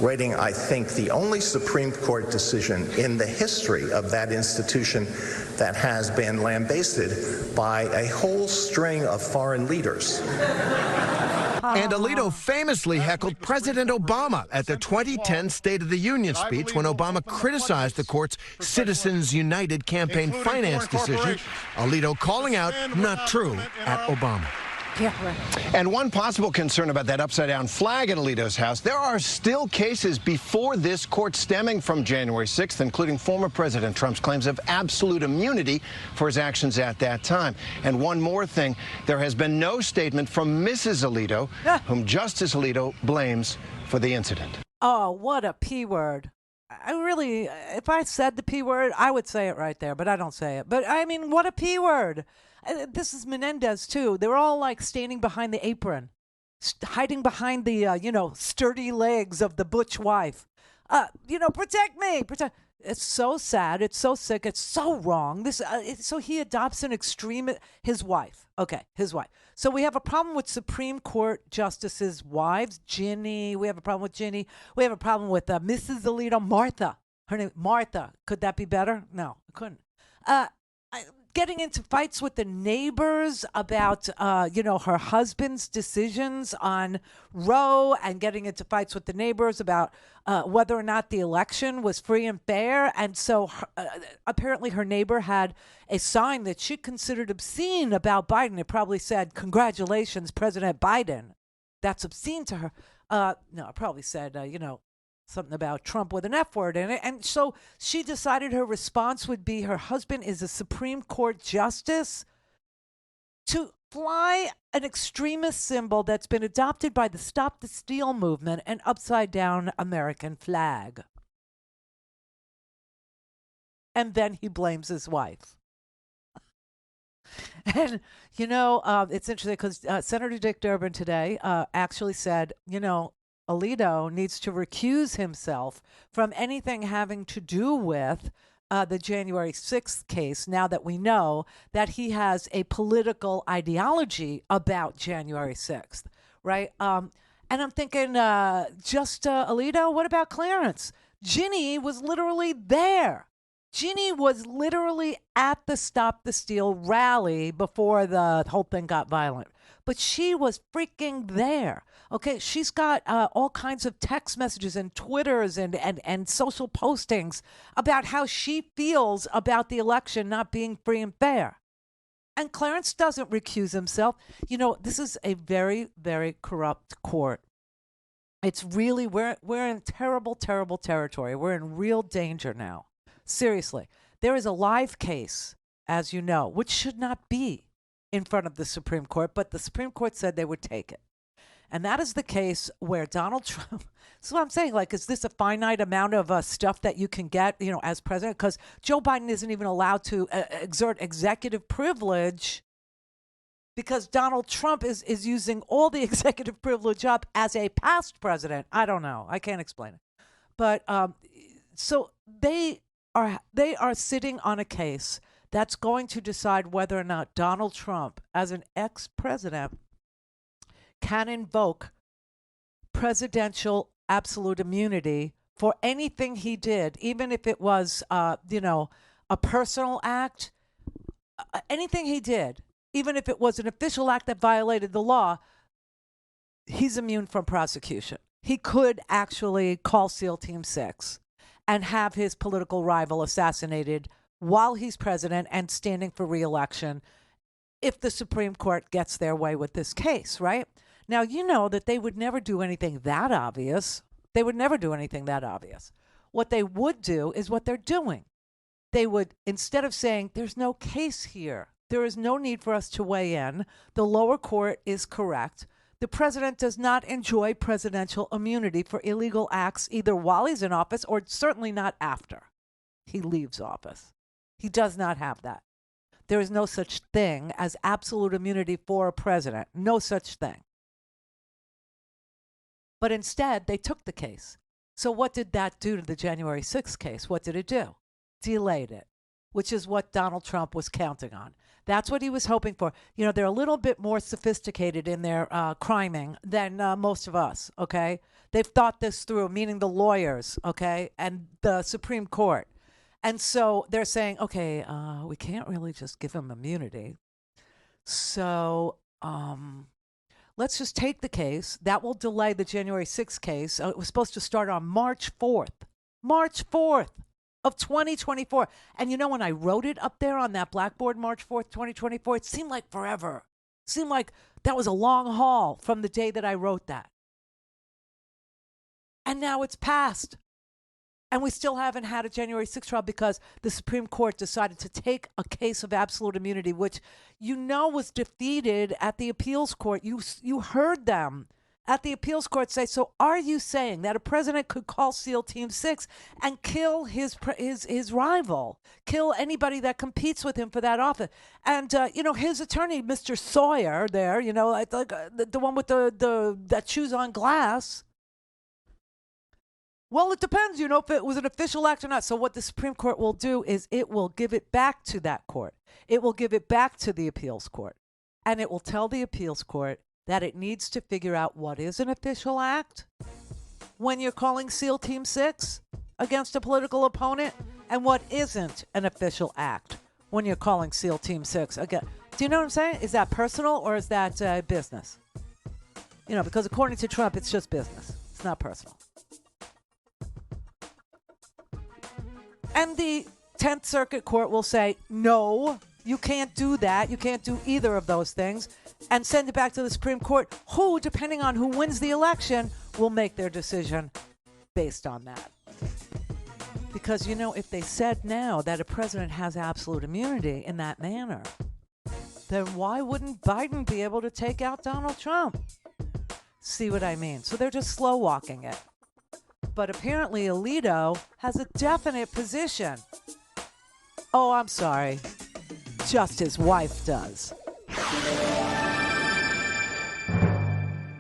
writing, I think, the only Supreme Court decision in the history of that institution that has been lambasted by a whole string of foreign leaders. And Alito famously heckled President Obama at the 2010 State of the Union speech when Obama criticized the court's Citizens United campaign finance decision. Alito calling out not true at Obama. And one possible concern about that upside-down flag at Alito's house, there are still cases before this court stemming from January 6th, including former President Trump's claims of absolute immunity for his actions at that time. And one more thing, there has been no statement from Mrs. Alito, whom Justice Alito blames for the incident. Oh, what a P word. I really, if I said the P word, I would say it right there, but I don't say it. But I mean, what a P word. This is Menendez, too. They're all like standing behind the apron, hiding behind the, sturdy legs of the butch wife. Protect me. Protect. It's so sad. It's so sick. It's so wrong. So he adopts an extreme, his wife. Okay, his wife. So we have a problem with Supreme Court justices' wives. Ginny. We have a problem with Ginny. We have a problem with Mrs. Alito. Martha. Her name, Martha. Could that be better? No, it couldn't. Getting into fights with the neighbors about, her husband's decisions on Roe, and getting into fights with the neighbors about whether or not the election was free and fair. And so apparently her neighbor had a sign that she considered obscene about Biden. It probably said, "Congratulations, President Biden." That's obscene to her. No, it probably said, something about Trump with an F word in it. And so she decided her response would be her husband is a Supreme Court justice to fly an extremist symbol that's been adopted by the Stop the Steal movement, an upside down American flag. And then he blames his wife. And, it's interesting because Senator Dick Durbin today actually said, Alito needs to recuse himself from anything having to do with the January 6th case, now that we know that he has a political ideology about January 6th, right? And I'm thinking, Alito, what about Clarence? Ginny was literally there. Ginny was literally at the Stop the Steal rally before the whole thing got violent. But she was freaking there. Okay, she's got all kinds of text messages and Twitters and social postings about how she feels about the election not being free and fair. And Clarence doesn't recuse himself. This is a very, very corrupt court. It's really, we're in terrible, terrible territory. We're in real danger now. Seriously. There is a live case, as you know, which should not be in front of the Supreme Court, but the Supreme Court said they would take it. And that is the case where Donald Trump, so I'm saying, is this a finite amount of stuff that you can get, as president? Because Joe Biden isn't even allowed to exert executive privilege because Donald Trump is using all the executive privilege up as a past president. I don't know. I can't explain it. But so they are sitting on a case that's going to decide whether or not Donald Trump, as an ex-president, can invoke presidential absolute immunity for anything he did, even if it was, a personal act, anything he did, even if it was an official act that violated the law. he's immune from prosecution. He could actually call SEAL Team 6 and have his political rival assassinated while he's president and standing for re-election if the Supreme Court gets their way with this case, right? Now, you know that they would never do anything that obvious. They would never do anything that obvious. What they would do is what they're doing. They would, instead of saying, there's no case here, there is no need for us to weigh in, the lower court is correct, the president does not enjoy presidential immunity for illegal acts either while he's in office or certainly not after he leaves office. He does not have that. There is no such thing as absolute immunity for a president. No such thing. But instead, they took the case. So what did that do to the January 6th case? What did it do? Delayed it, which is what Donald Trump was counting on. That's what he was hoping for. You know, they're a little bit more sophisticated in their criming than most of us, okay? They've thought this through, meaning the lawyers, okay, and the Supreme Court. And so they're saying, okay, we can't really just give him immunity. So let's just take the case. That will delay the January 6th case. It was supposed to start on March 4th. March 4th of 2024. And you know, when I wrote it up there on that blackboard, March 4th, 2024, it seemed like forever. It seemed like that was a long haul from the day that I wrote that. And now it's passed. And we still haven't had a January 6th trial because the Supreme Court decided to take a case of absolute immunity, which you know was defeated at the appeals court. You heard them at the appeals court say, so are you saying that a president could call SEAL Team 6 and kill his rival, kill anybody that competes with him for that office? And, you know, his attorney, Mr. Sawyer there, you know, like the one with that shoes on glass. Well, it depends, you know, if it was an official act or not. So what the Supreme Court will do is it will give it back to that court. It will give it back to the appeals court. And it will tell the appeals court that it needs to figure out what is an official act when you're calling SEAL Team 6 against a political opponent and what isn't an official act when you're calling SEAL Team 6 again. Do you know what I'm saying? Is that personal or is that business? You know, because according to Trump, it's just business. It's not personal. And the 10th Circuit Court will say, no, you can't do that. You can't do either of those things. And send it back to the Supreme Court, who, depending on who wins the election, will make their decision based on that. Because, you know, if they said now that a president has absolute immunity in that manner, then why wouldn't Biden be able to take out Donald Trump? See what I mean? So they're just slow walking it. But apparently Alito has a definite position. Oh, I'm sorry. Just his wife does.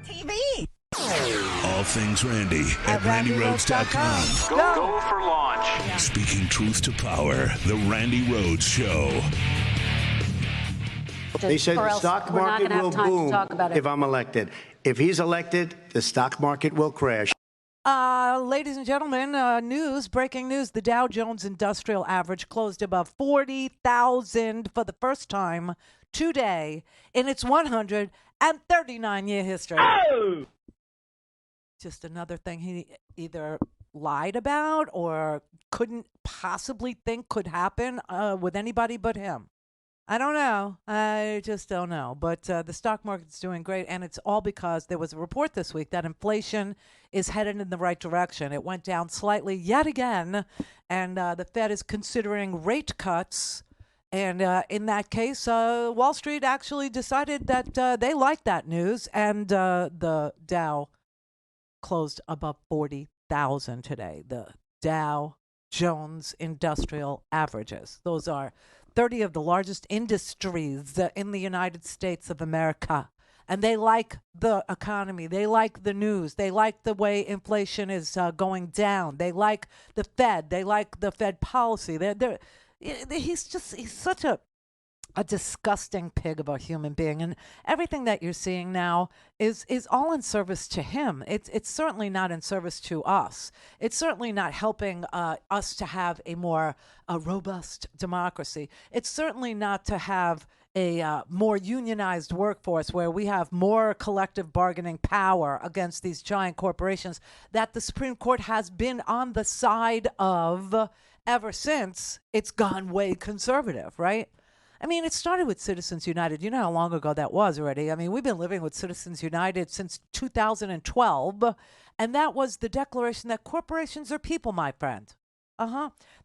TV. All things Randi at RandiRhodes.com. Go for launch. Speaking truth to power, the Randi Rhodes Show. They said the stock market will boom if I'm elected. If he's elected, the stock market will crash. Ladies and gentlemen, breaking news. The Dow Jones Industrial Average closed above 40,000 for the first time today in its 139-year history. Oh! Just another thing he either lied about or couldn't possibly think could happen with anybody but him. I don't know. I just don't know. But the stock market's doing great, and it's all because there was a report this week that inflation is headed in the right direction. It went down slightly yet again, and the Fed is considering rate cuts. And in that case, Wall Street actually decided that they liked that news, and the Dow closed above 40,000 today. The Dow Jones Industrial Averages. Those are 30 of the largest industries in the United States of America. And they like the economy. They like the news. They like the way inflation is going down. They like the Fed. They like the Fed policy. He's such a disgusting pig of a human being. And everything that you're seeing now is all in service to him. It's certainly not in service to us. It's certainly not helping us to have a more robust democracy. It's certainly not to have a more unionized workforce where we have more collective bargaining power against these giant corporations that the Supreme Court has been on the side of ever since it's gone way conservative, right? I mean, it started with Citizens United. You know how long ago that was already. I mean, we've been living with Citizens United since 2012, and that was the declaration that corporations are people, my friend.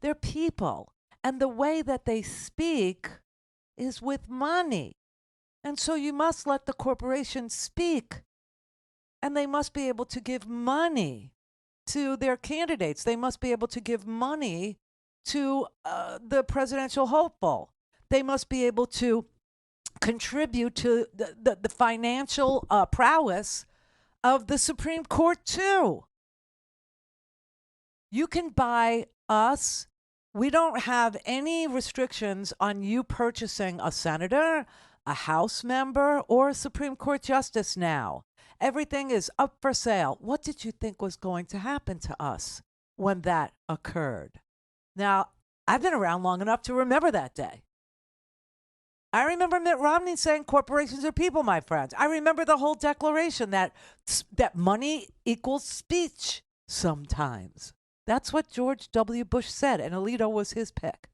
They're people. And the way that they speak is with money. And so you must let the corporations speak. And they must be able to give money to their candidates. They must be able to give money to the presidential hopeful. They must be able to contribute to the financial prowess of the Supreme Court, too. You can buy us. We don't have any restrictions on you purchasing a senator, a House member, or a Supreme Court justice now. Everything is up for sale. What did you think was going to happen to us when that occurred? Now, I've been around long enough to remember that day. I remember Mitt Romney saying corporations are people, my friends. I remember the whole declaration that money equals speech sometimes. That's what George W. Bush said, and Alito was his pick.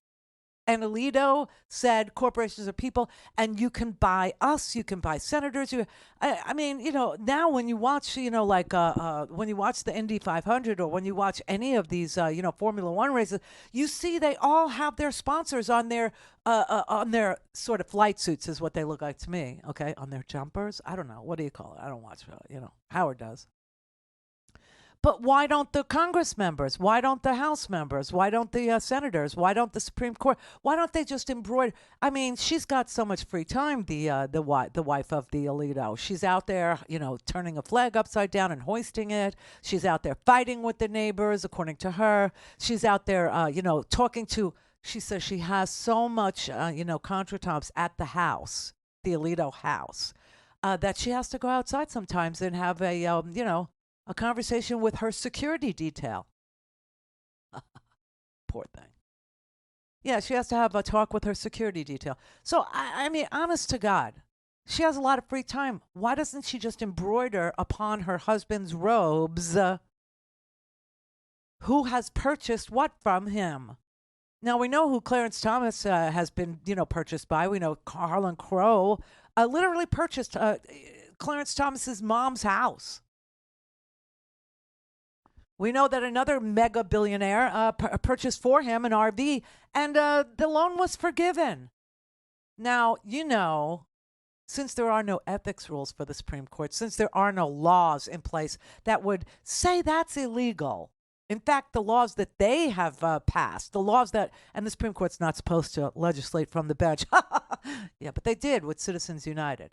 And Alito said corporations are people, and you can buy us, you can buy senators. I mean, you know, now when you watch, you know, like when you watch the Indy 500 or when you watch any of these, you know, Formula One races, you see they all have their sponsors on their sort of flight suits is what they look like to me, okay, on their jumpers. I don't know. What do you call it? I don't watch, you know, Howard does. But why don't the Congress members? Why don't the House members? Why don't the senators? Why don't the Supreme Court? Why don't they just embroider? I mean, she's got so much free time. The wife of the Alito. She's out there, you know, turning a flag upside down and hoisting it. She's out there fighting with the neighbors, according to her. She's out there, you know, talking to. She says she has so much, you know, contretemps at the house, the Alito house, that she has to go outside sometimes and have a, you know, a conversation with her security detail. Poor thing. Yeah, she has to have a talk with her security detail. So, I mean, honest to God, she has a lot of free time. Why doesn't she just embroider upon her husband's robes who has purchased what from him? Now, we know who Clarence Thomas has been, you know, purchased by. We know Harlan Crow literally purchased Clarence Thomas's mom's house. We know that another mega billionaire purchased for him an RV, and the loan was forgiven. Now, you know, since there are no ethics rules for the Supreme Court, since there are no laws in place that would say that's illegal, in fact, the laws that they have passed, the laws that, and the Supreme Court's not supposed to legislate from the bench. Yeah, but they did with Citizens United.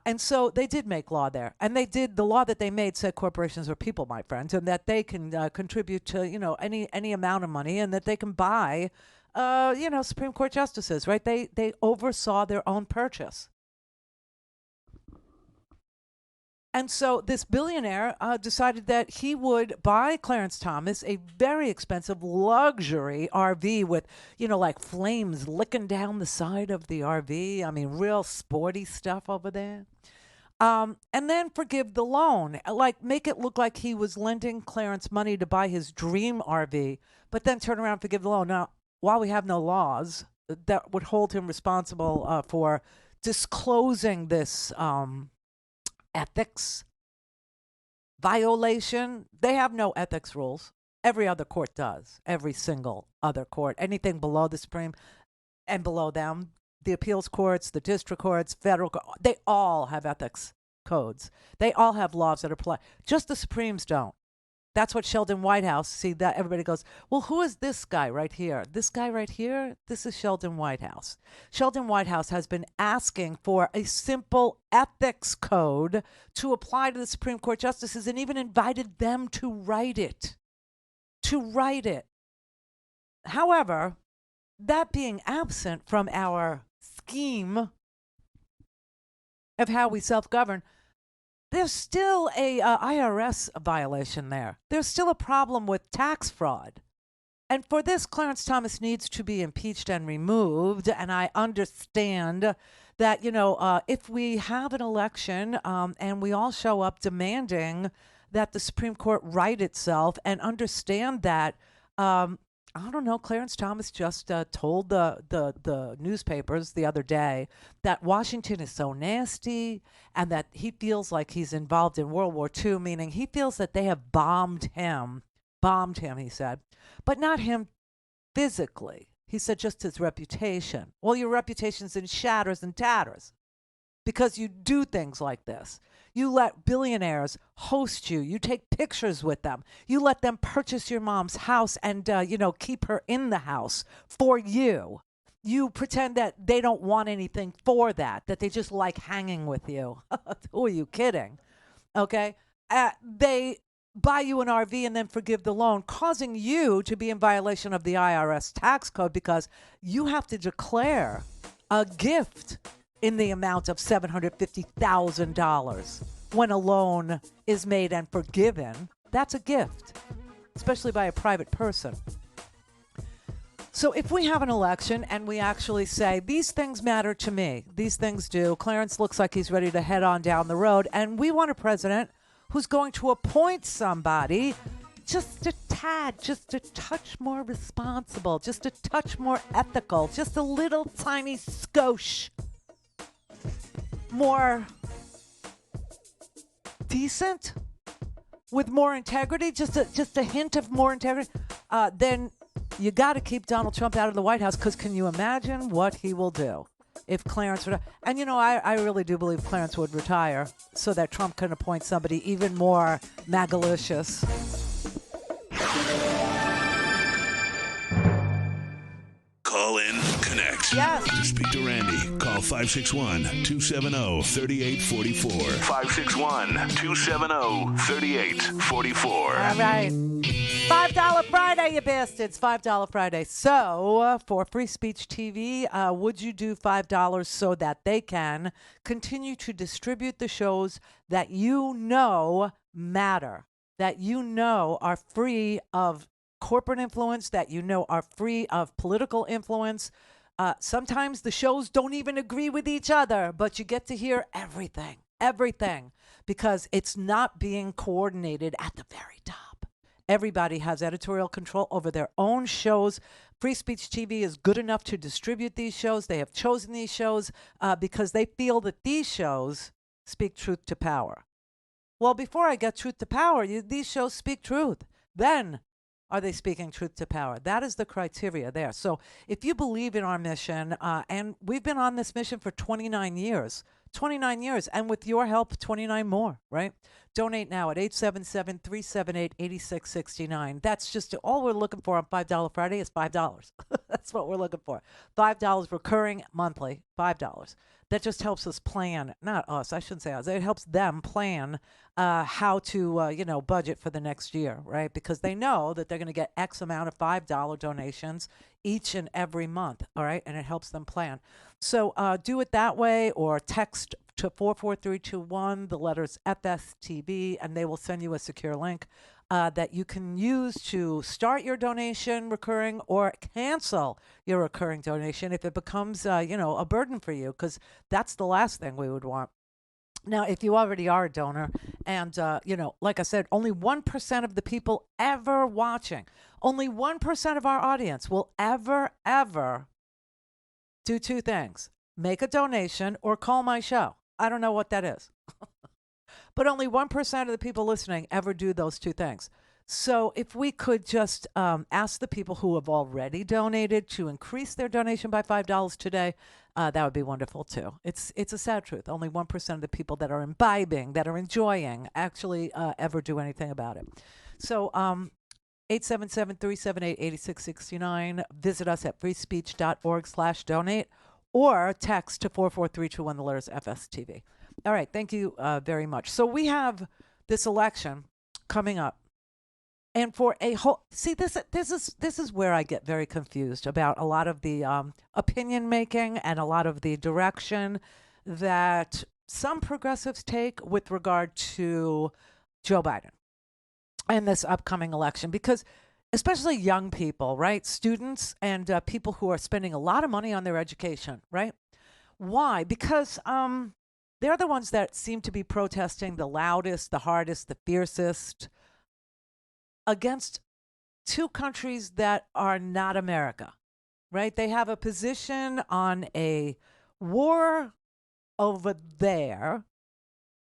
And so they did make law there. And they did, the law that they made said corporations are people, my friends, and that they can contribute to, you know, any amount of money, and that they can buy, you know, Supreme Court justices, right? They oversaw their own purchase. And so this billionaire decided that he would buy Clarence Thomas a very expensive luxury RV with, you know, like flames licking down the side of the RV. I mean, real sporty stuff over there. And then forgive the loan, like make it look like he was lending Clarence money to buy his dream RV, but then turn around and forgive the loan. Now, while we have no laws that would hold him responsible for disclosing this ethics violation, they have no ethics rules. Every other court does. Every single other court. Anything below the Supreme and below them, the appeals courts, the district courts, federal court, they all have ethics codes. They all have laws that apply. Just the Supremes don't. That's what Sheldon Whitehouse, see that everybody goes, well, who is this guy right here? This guy right here? This is Sheldon Whitehouse. Sheldon Whitehouse has been asking for a simple ethics code to apply to the Supreme Court justices and even invited them to write it. However, that being absent from our scheme of how we self-govern, there's still a IRS violation there. There's still a problem with tax fraud. And for this, Clarence Thomas needs to be impeached and removed. And I understand that, if we have an election and we all show up demanding that the Supreme Court right itself and understand that, I don't know, Clarence Thomas just told the newspapers the other day that Washington is so nasty and that he feels like he's involved in World War II, meaning he feels that they have bombed him, he said, but not him physically. He said just his reputation. Well, your reputation's in shatters and tatters because you do things like this. You let billionaires host you. You take pictures with them. You let them purchase your mom's house and, keep her in the house for you. You pretend that they don't want anything for that they just like hanging with you. Who are you kidding? Okay? They buy you an RV and then forgive the loan, causing you to be in violation of the IRS tax code because you have to declare a gift in the amount of $750,000 when a loan is made and forgiven. That's a gift, especially by a private person. So if we have an election and we actually say, these things matter to me, these things do, Clarence looks like he's ready to head on down the road, and we want a president who's going to appoint somebody just a tad, just a touch more responsible, just a touch more ethical, just a little tiny skosh more decent, with more integrity, just a hint of more integrity, then you got to keep Donald Trump out of the White House, because can you imagine what he will do if Clarence would? And I really do believe Clarence would retire so that Trump can appoint somebody even more magalicious. Call in, connect. Yes. To speak to Randi, call 561-270-3844. 561-270-3844. All right. $5 Friday, you bastards. $5 Friday. So, for Free Speech TV, would you do $5 so that they can continue to distribute the shows that you know matter, that you know are free of corporate influence, that you know are free of political influence? Sometimes the shows don't even agree with each other, but you get to hear everything, because it's not being coordinated at the very top. Everybody has editorial control over their own shows. Free Speech TV is good enough to distribute these shows. They have chosen these shows because they feel that these shows speak truth to power. Well, before I get truth to power, these shows speak truth. Then are they speaking truth to power? That is the criteria there. So if you believe in our mission, and we've been on this mission for 29 years, and with your help, 29 more, right? Donate now at 877-378-8669. That's just all we're looking for on $5 Friday is $5. That's what we're looking for. $5 recurring monthly, $5. That just helps us plan, not us, I shouldn't say us, it helps them plan how to, budget for the next year, right? Because they know that they're going to get X amount of $5 donations each and every month, all right? And it helps them plan. So do it that way, or text to 44321, the letters FSTV, and they will send you a secure link that you can use to start your donation recurring or cancel your recurring donation if it becomes, a burden for you, because that's the last thing we would want. Now, if you already are a donor and, like I said, only 1% of the people ever watching, only 1% of our audience will ever do two things: make a donation or call my show. I don't know what that is. But only 1% of the people listening ever do those two things. So if we could just ask the people who have already donated to increase their donation by $5 today, that would be wonderful too. It's a sad truth. Only 1% of the people that are imbibing, that are enjoying, actually ever do anything about it. So 877-378-8669. Visit us at freespeech.org/donate, or text to 44321, the letters FSTV. All right, thank you very much. So we have this election coming up, and for a whole, see, this is where I get very confused about a lot of the opinion making and a lot of the direction that some progressives take with regard to Joe Biden and this upcoming election, because especially young people, right? Students and people who are spending a lot of money on their education, right? Why? Because they're the ones that seem to be protesting the loudest, the hardest, the fiercest against two countries that are not America, right? They have a position on a war over there,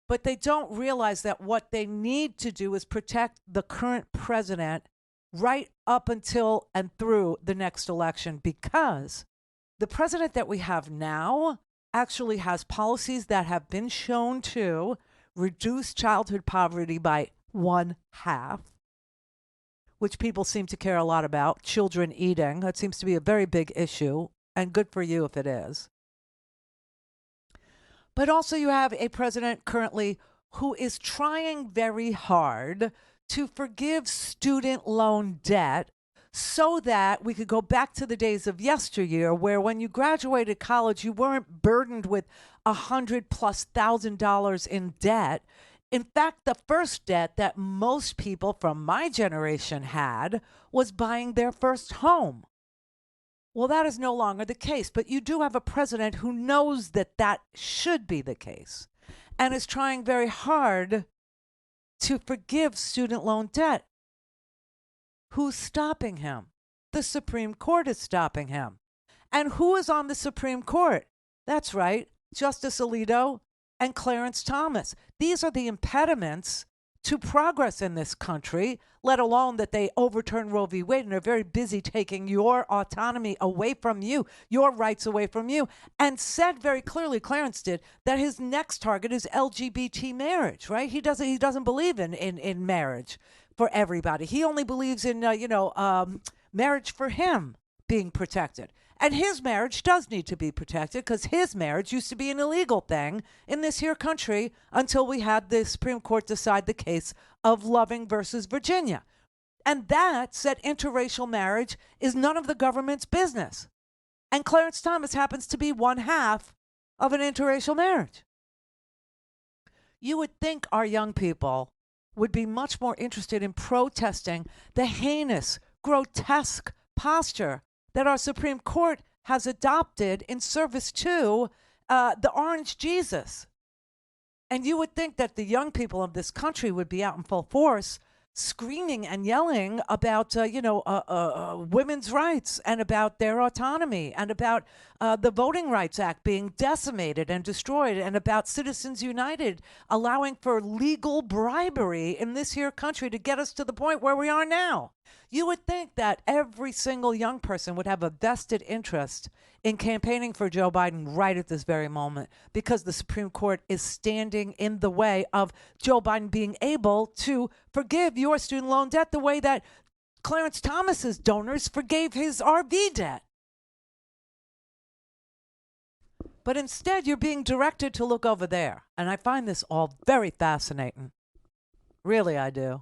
but they don't realize that what they need to do is protect the current president right up until and through the next election, because the president that we have now actually has policies that have been shown to reduce childhood poverty by 1/2, which people seem to care a lot about. Children eating, that seems to be a very big issue, and good for you if it is. But also you have a president currently who is trying very hard to forgive student loan debt so that we could go back to the days of yesteryear where when you graduated college, you weren't burdened with $100,000+ in debt. In fact, the first debt that most people from my generation had was buying their first home. Well, that is no longer the case, but you do have a president who knows that that should be the case and is trying very hard to forgive student loan debt. Who's stopping him? The Supreme Court is stopping him. And who is on the Supreme Court? That's right, Justice Alito and Clarence Thomas. These are the impediments to progress in this country, let alone that they overturn Roe v. Wade and are very busy taking your autonomy away from you, your rights away from you, and said very clearly, Clarence did, that his next target is LGBT marriage, right? He doesn't believe in marriage for everybody. He only believes in, marriage for him being protected. And his marriage does need to be protected because his marriage used to be an illegal thing in this here country until we had the Supreme Court decide the case of Loving versus Virginia. And that said interracial marriage is none of the government's business. And Clarence Thomas happens to be 1/2 of an interracial marriage. You would think our young people would be much more interested in protesting the heinous, grotesque posture that our Supreme Court has adopted in service to the Orange Jesus. And you would think that the young people of this country would be out in full force screaming and yelling about, women's rights and about their autonomy and about the Voting Rights Act being decimated and destroyed and about Citizens United allowing for legal bribery in this here country to get us to the point where we are now. You would think that every single young person would have a vested interest in campaigning for Joe Biden right at this very moment because the Supreme Court is standing in the way of Joe Biden being able to forgive your student loan debt the way that Clarence Thomas's donors forgave his RV debt. But instead, you're being directed to look over there. And I find this all very fascinating. Really, I do.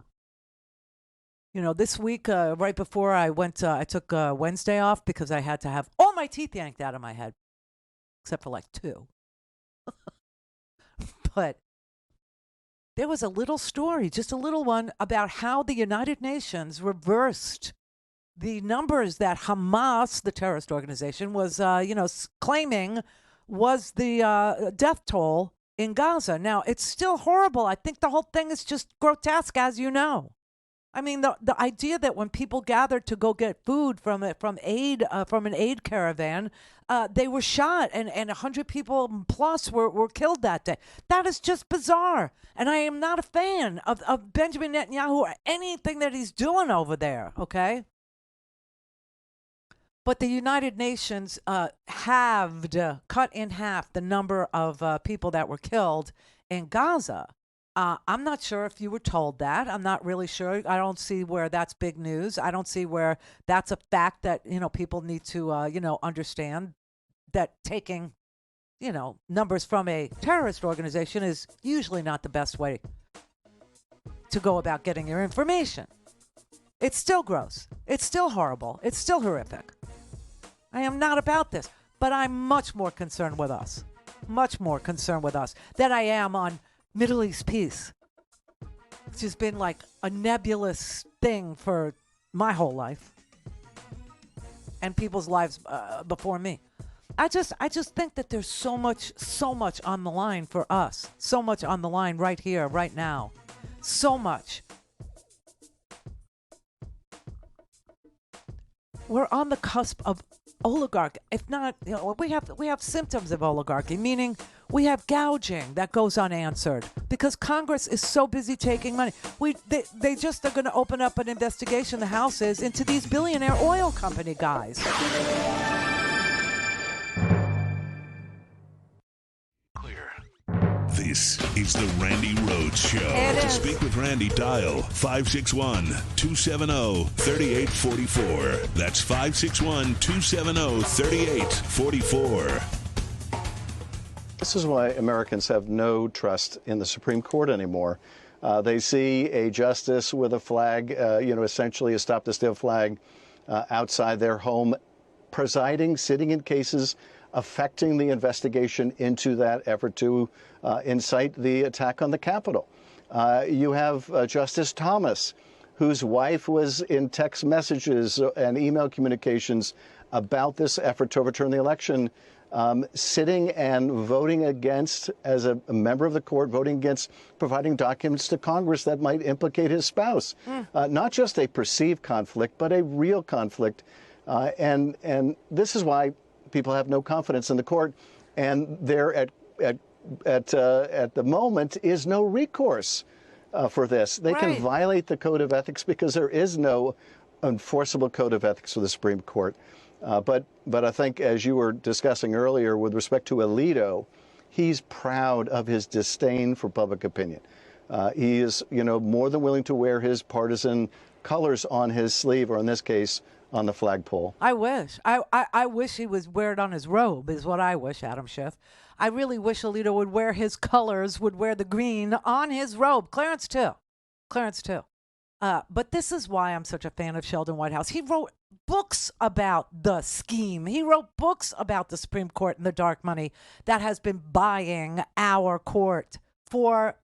You know, this week, right before I went, I took Wednesday off because I had to have all my teeth yanked out of my head, except for like 2. But there was a little story, just a little one, about how the United Nations reversed the numbers that Hamas, the terrorist organization, was, claiming was the death toll in Gaza. Now, it's still horrible. I think the whole thing is just grotesque, as you know. I mean, the idea that when people gathered to go get food from an aid caravan, they were shot and 100 people plus were killed that day. That is just bizarre. And I am not a fan of Benjamin Netanyahu or anything that he's doing over there, okay? But the United Nations cut in half the number of people that were killed in Gaza. I'm not sure if you were told that. I'm not really sure. I don't see where that's big news. I don't see where that's a fact that, people need to, understand that taking, numbers from a terrorist organization is usually not the best way to go about getting your information. It's still gross. It's still horrible. It's still horrific. I am not about this, but I'm much more concerned with us. Much more concerned with us than I am on Middle East peace. It's just been like a nebulous thing for my whole life and people's lives before me. I just think that there's so much on the line for us. So much on the line right here, right now. So much. We're on the cusp of oligarchy. If not, we have symptoms of oligarchy, meaning we have gouging that goes unanswered because Congress is so busy taking money. They just are going to open up an investigation, the House is, into these billionaire oil company guys. This is the Randi Rhodes Show. To speak with Randi, dial 561-270-3844. That's 561-270-3844. This is why Americans have no trust in the Supreme Court anymore. They see a justice with a flag, essentially a stop-the-steal flag outside their home, presiding, sitting in cases affecting the investigation into that effort to incite the attack on the Capitol. You have Justice Thomas, whose wife was in text messages and email communications about this effort to overturn the election, sitting and voting against, as a member of the court, voting against providing documents to Congress that might implicate his spouse. Not just a perceived conflict, but a real conflict. And this is why people have no confidence in the court, and there at the moment is no recourse for this. They can violate the code of ethics because there is no enforceable code of ethics for the Supreme Court. But I think, as you were discussing earlier with respect to Alito, he's proud of his disdain for public opinion. He is, more than willing to wear his partisan colors on his sleeve, or in this case, on the flagpole. I wish. I wish he was wear it on his robe, is what I wish, Adam Schiff. I really wish Alito would wear his colors, would wear the green on his robe. Clarence, too. But this is why I'm such a fan of Sheldon Whitehouse. He wrote books about the scheme. He wrote books about the Supreme Court and the dark money that has been buying our court for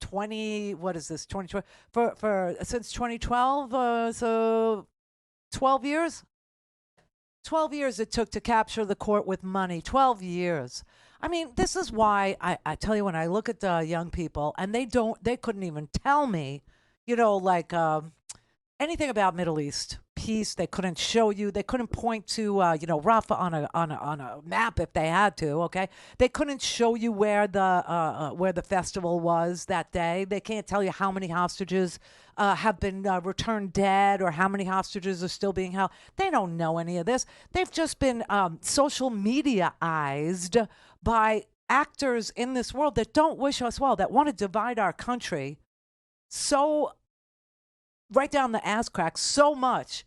2012, since 2012, so 12 years? 12 years it took to capture the court with money. 12 years. I mean, this is why I tell you, when I look at young people and they couldn't even tell me, anything about Middle East peace. They couldn't show you. They couldn't point to, Rafah on a map if they had to. Okay, they couldn't show you where the festival was that day. They can't tell you how many hostages have been returned dead or how many hostages are still being held. They don't know any of this. They've just been social media-ized by actors in this world that don't wish us well, that want to divide our country so right down the ass crack, so much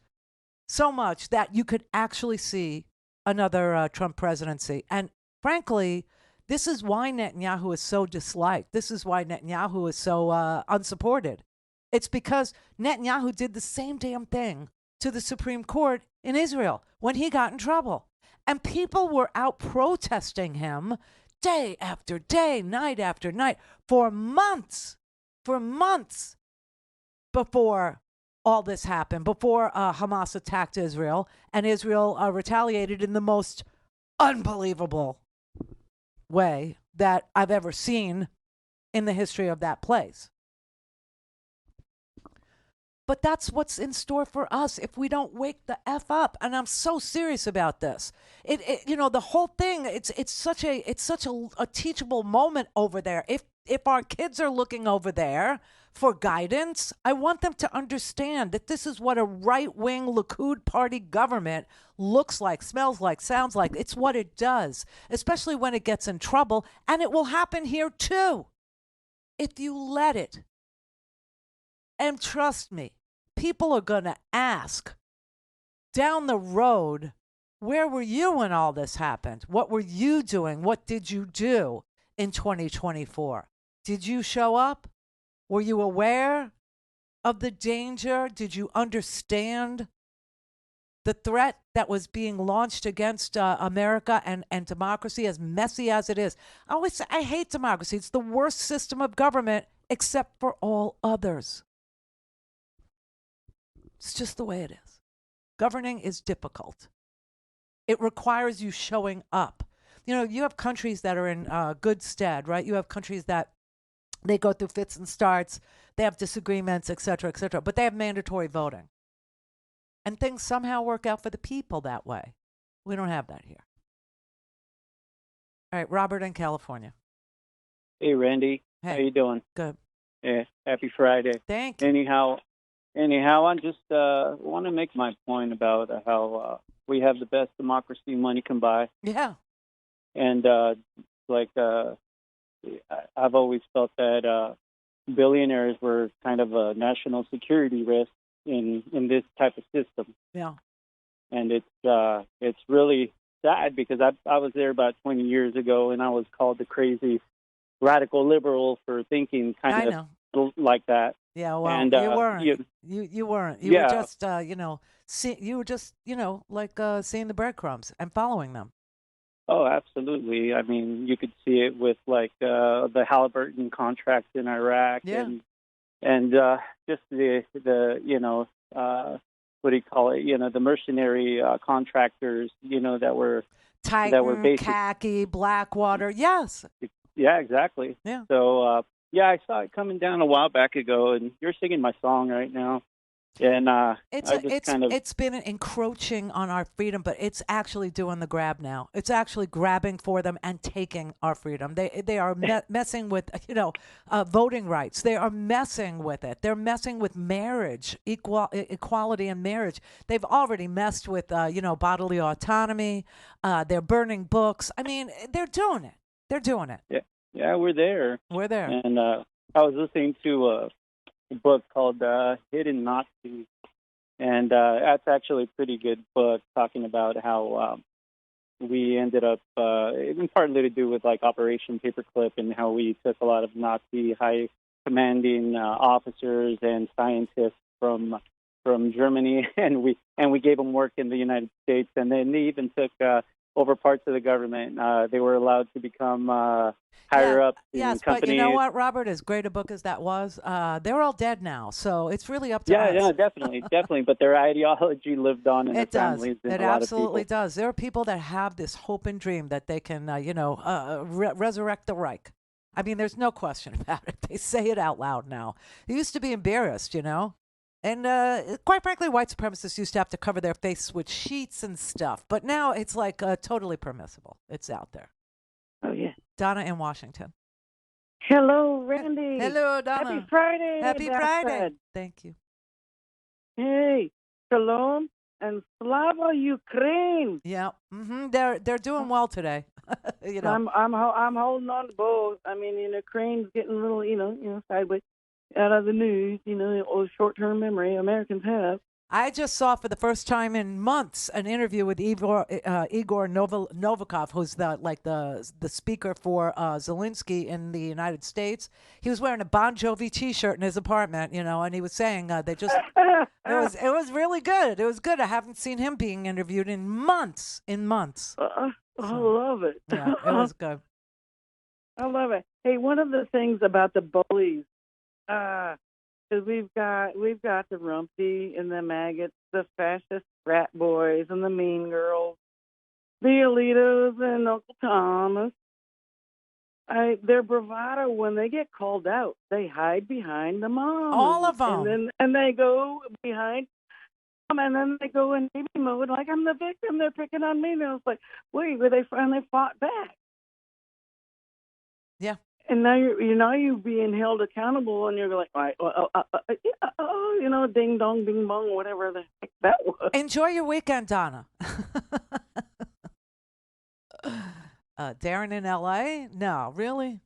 that you could actually see another Trump presidency. And frankly, this is why Netanyahu is so disliked. This is why Netanyahu is so unsupported. It's because Netanyahu did the same damn thing to the Supreme Court in Israel when he got in trouble. And people were out protesting him day after day, night after night, for months before all this happened, before Hamas attacked Israel, and Israel retaliated in the most unbelievable way that I've ever seen in the history of that place. But that's what's in store for us if we don't wake the F up. And I'm so serious about this. The whole thing, it's such a teachable moment over there. If our kids are looking over there for guidance, I want them to understand that this is what a right-wing Likud party government looks like, smells like, sounds like. It's what it does, especially when it gets in trouble. And it will happen here too, if you let it. And trust me, people are going to ask down the road, where were you when all this happened? What were you doing? What did you do in 2024? Did you show up? Were you aware of the danger? Did you understand the threat that was being launched against America and democracy, as messy as it is? I always say, I hate democracy. It's the worst system of government except for all others. It's just the way it is. Governing is difficult. It requires you showing up. You know, you have countries that are in good stead, right? You have countries that they go through fits and starts, they have disagreements, et cetera, but they have mandatory voting. And things somehow work out for the people that way. We don't have that here. All right, Robert in California. Hey, Randy. Hey. How you doing? Good. Yeah, happy Friday. Thank you. Anyhow, I just want to make my point about how we have the best democracy money can buy. Yeah. And I've always felt that billionaires were kind of a national security risk in this type of system. Yeah. And it's really sad because I was there about 20 years ago, and I was called the crazy radical liberal for thinking kind of like that. Yeah, well, and, you weren't. You weren't. You were just, seeing the breadcrumbs and following them. Oh, absolutely. I mean, you could see it with the Halliburton contract in Iraq, and just the what do you call it? The mercenary contractors, that were Titan, khaki, Blackwater. Yes. Yeah, exactly. Yeah. So I saw it coming down a while back ago, and you're singing my song right now. And it's been encroaching on our freedom, but it's actually doing the grab now. It's actually grabbing for them and taking our freedom. They are messing with voting rights. They are messing with it. They're messing with marriage, equality in marriage. They've already messed with bodily autonomy. They're burning books. I mean, they're doing it. They're doing it. Yeah, we're there. We're there. And I was listening to a book called Hidden Nazis, and that's actually a pretty good book talking about how we ended up, even partly to do with Operation Paperclip, and how we took a lot of Nazi high commanding officers and scientists from Germany, and we gave them work in the United States, and then they even took over parts of the government. They were allowed to become higher up in companies. But you know what, Robert? As great a book as that was, they're all dead now. So it's really up to us. Yeah, definitely. But their ideology lived on in their families. It absolutely does. There are people that have this hope and dream that they can, resurrect the Reich. I mean, there's no question about it. They say it out loud now. They used to be embarrassed, And quite frankly, white supremacists used to have to cover their face with sheets and stuff. But now it's totally permissible. It's out there. Oh, yeah. Donna in Washington. Hello, Randy. Hello, Donna. Happy Friday. Happy Friday. Thank you. Hey, Shalom and Slava Ukraine. Yeah. Mm-hmm. They're doing well today. I'm holding on to both. I mean, Ukraine's getting a little, sideways out of the news, short-term memory Americans have. I just saw for the first time in months an interview with Igor Novikov, who's the speaker for Zelensky in the United States. He was wearing a Bon Jovi T-shirt in his apartment, and he was saying it was really good. It was good. I haven't seen him being interviewed in months. I love it. Yeah, it was good. I love it. Hey, one of the things about the bullies. Because we've got the Rumpy and the maggots, the fascist frat boys and the mean girls, the Alitos and Uncle Thomas. Their bravado, when they get called out, they hide behind the mom. All of them. And they go behind them, and then they go in baby mode like, I'm the victim, they're picking on me. And I was like, wait, but they finally fought back. Yeah. And now you're being held accountable, and you're like, all right, ding dong, bing bong, whatever the heck that was. Enjoy your weekend, Donna. Darren in L.A.? No, really?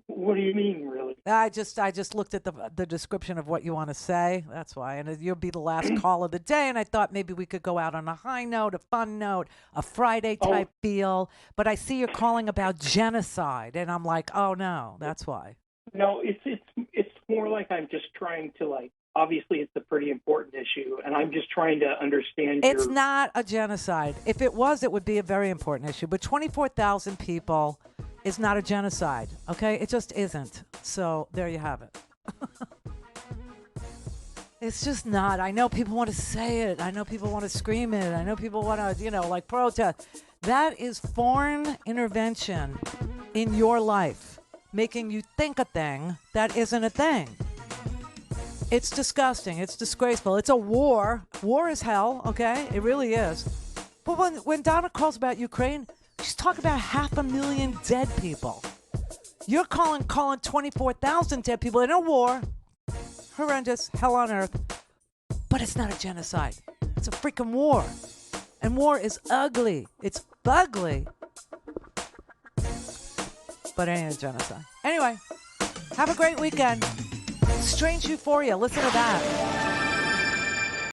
What do you mean, really? I just looked at the description of what you want to say. That's why. And you'll be the last call of the day. And I thought maybe we could go out on a high note, a fun note, a Friday type feel. But I see you're calling about genocide. And I'm like, oh, no, that's why. No, it's more like I'm just trying to, obviously it's a pretty important issue. And I'm just trying to understand. It's not a genocide. If it was, it would be a very important issue. But 24,000 people is not a genocide, okay? It just isn't. So there you have it. It's just not. I know people want to say it. I know people want to scream it. I know people want to, like protest. That is foreign intervention in your life, making you think a thing that isn't a thing. It's disgusting. It's disgraceful. It's a war. War is hell, okay? It really is. But when Donna calls about Ukraine, she's talking about 500,000 dead people. You're calling 24,000 dead people in a war. Horrendous, hell on earth. But it's not a genocide. It's a freaking war. And war is ugly. It's ugly. But it ain't a genocide. Anyway, have a great weekend. Strange Euphoria. Listen to that.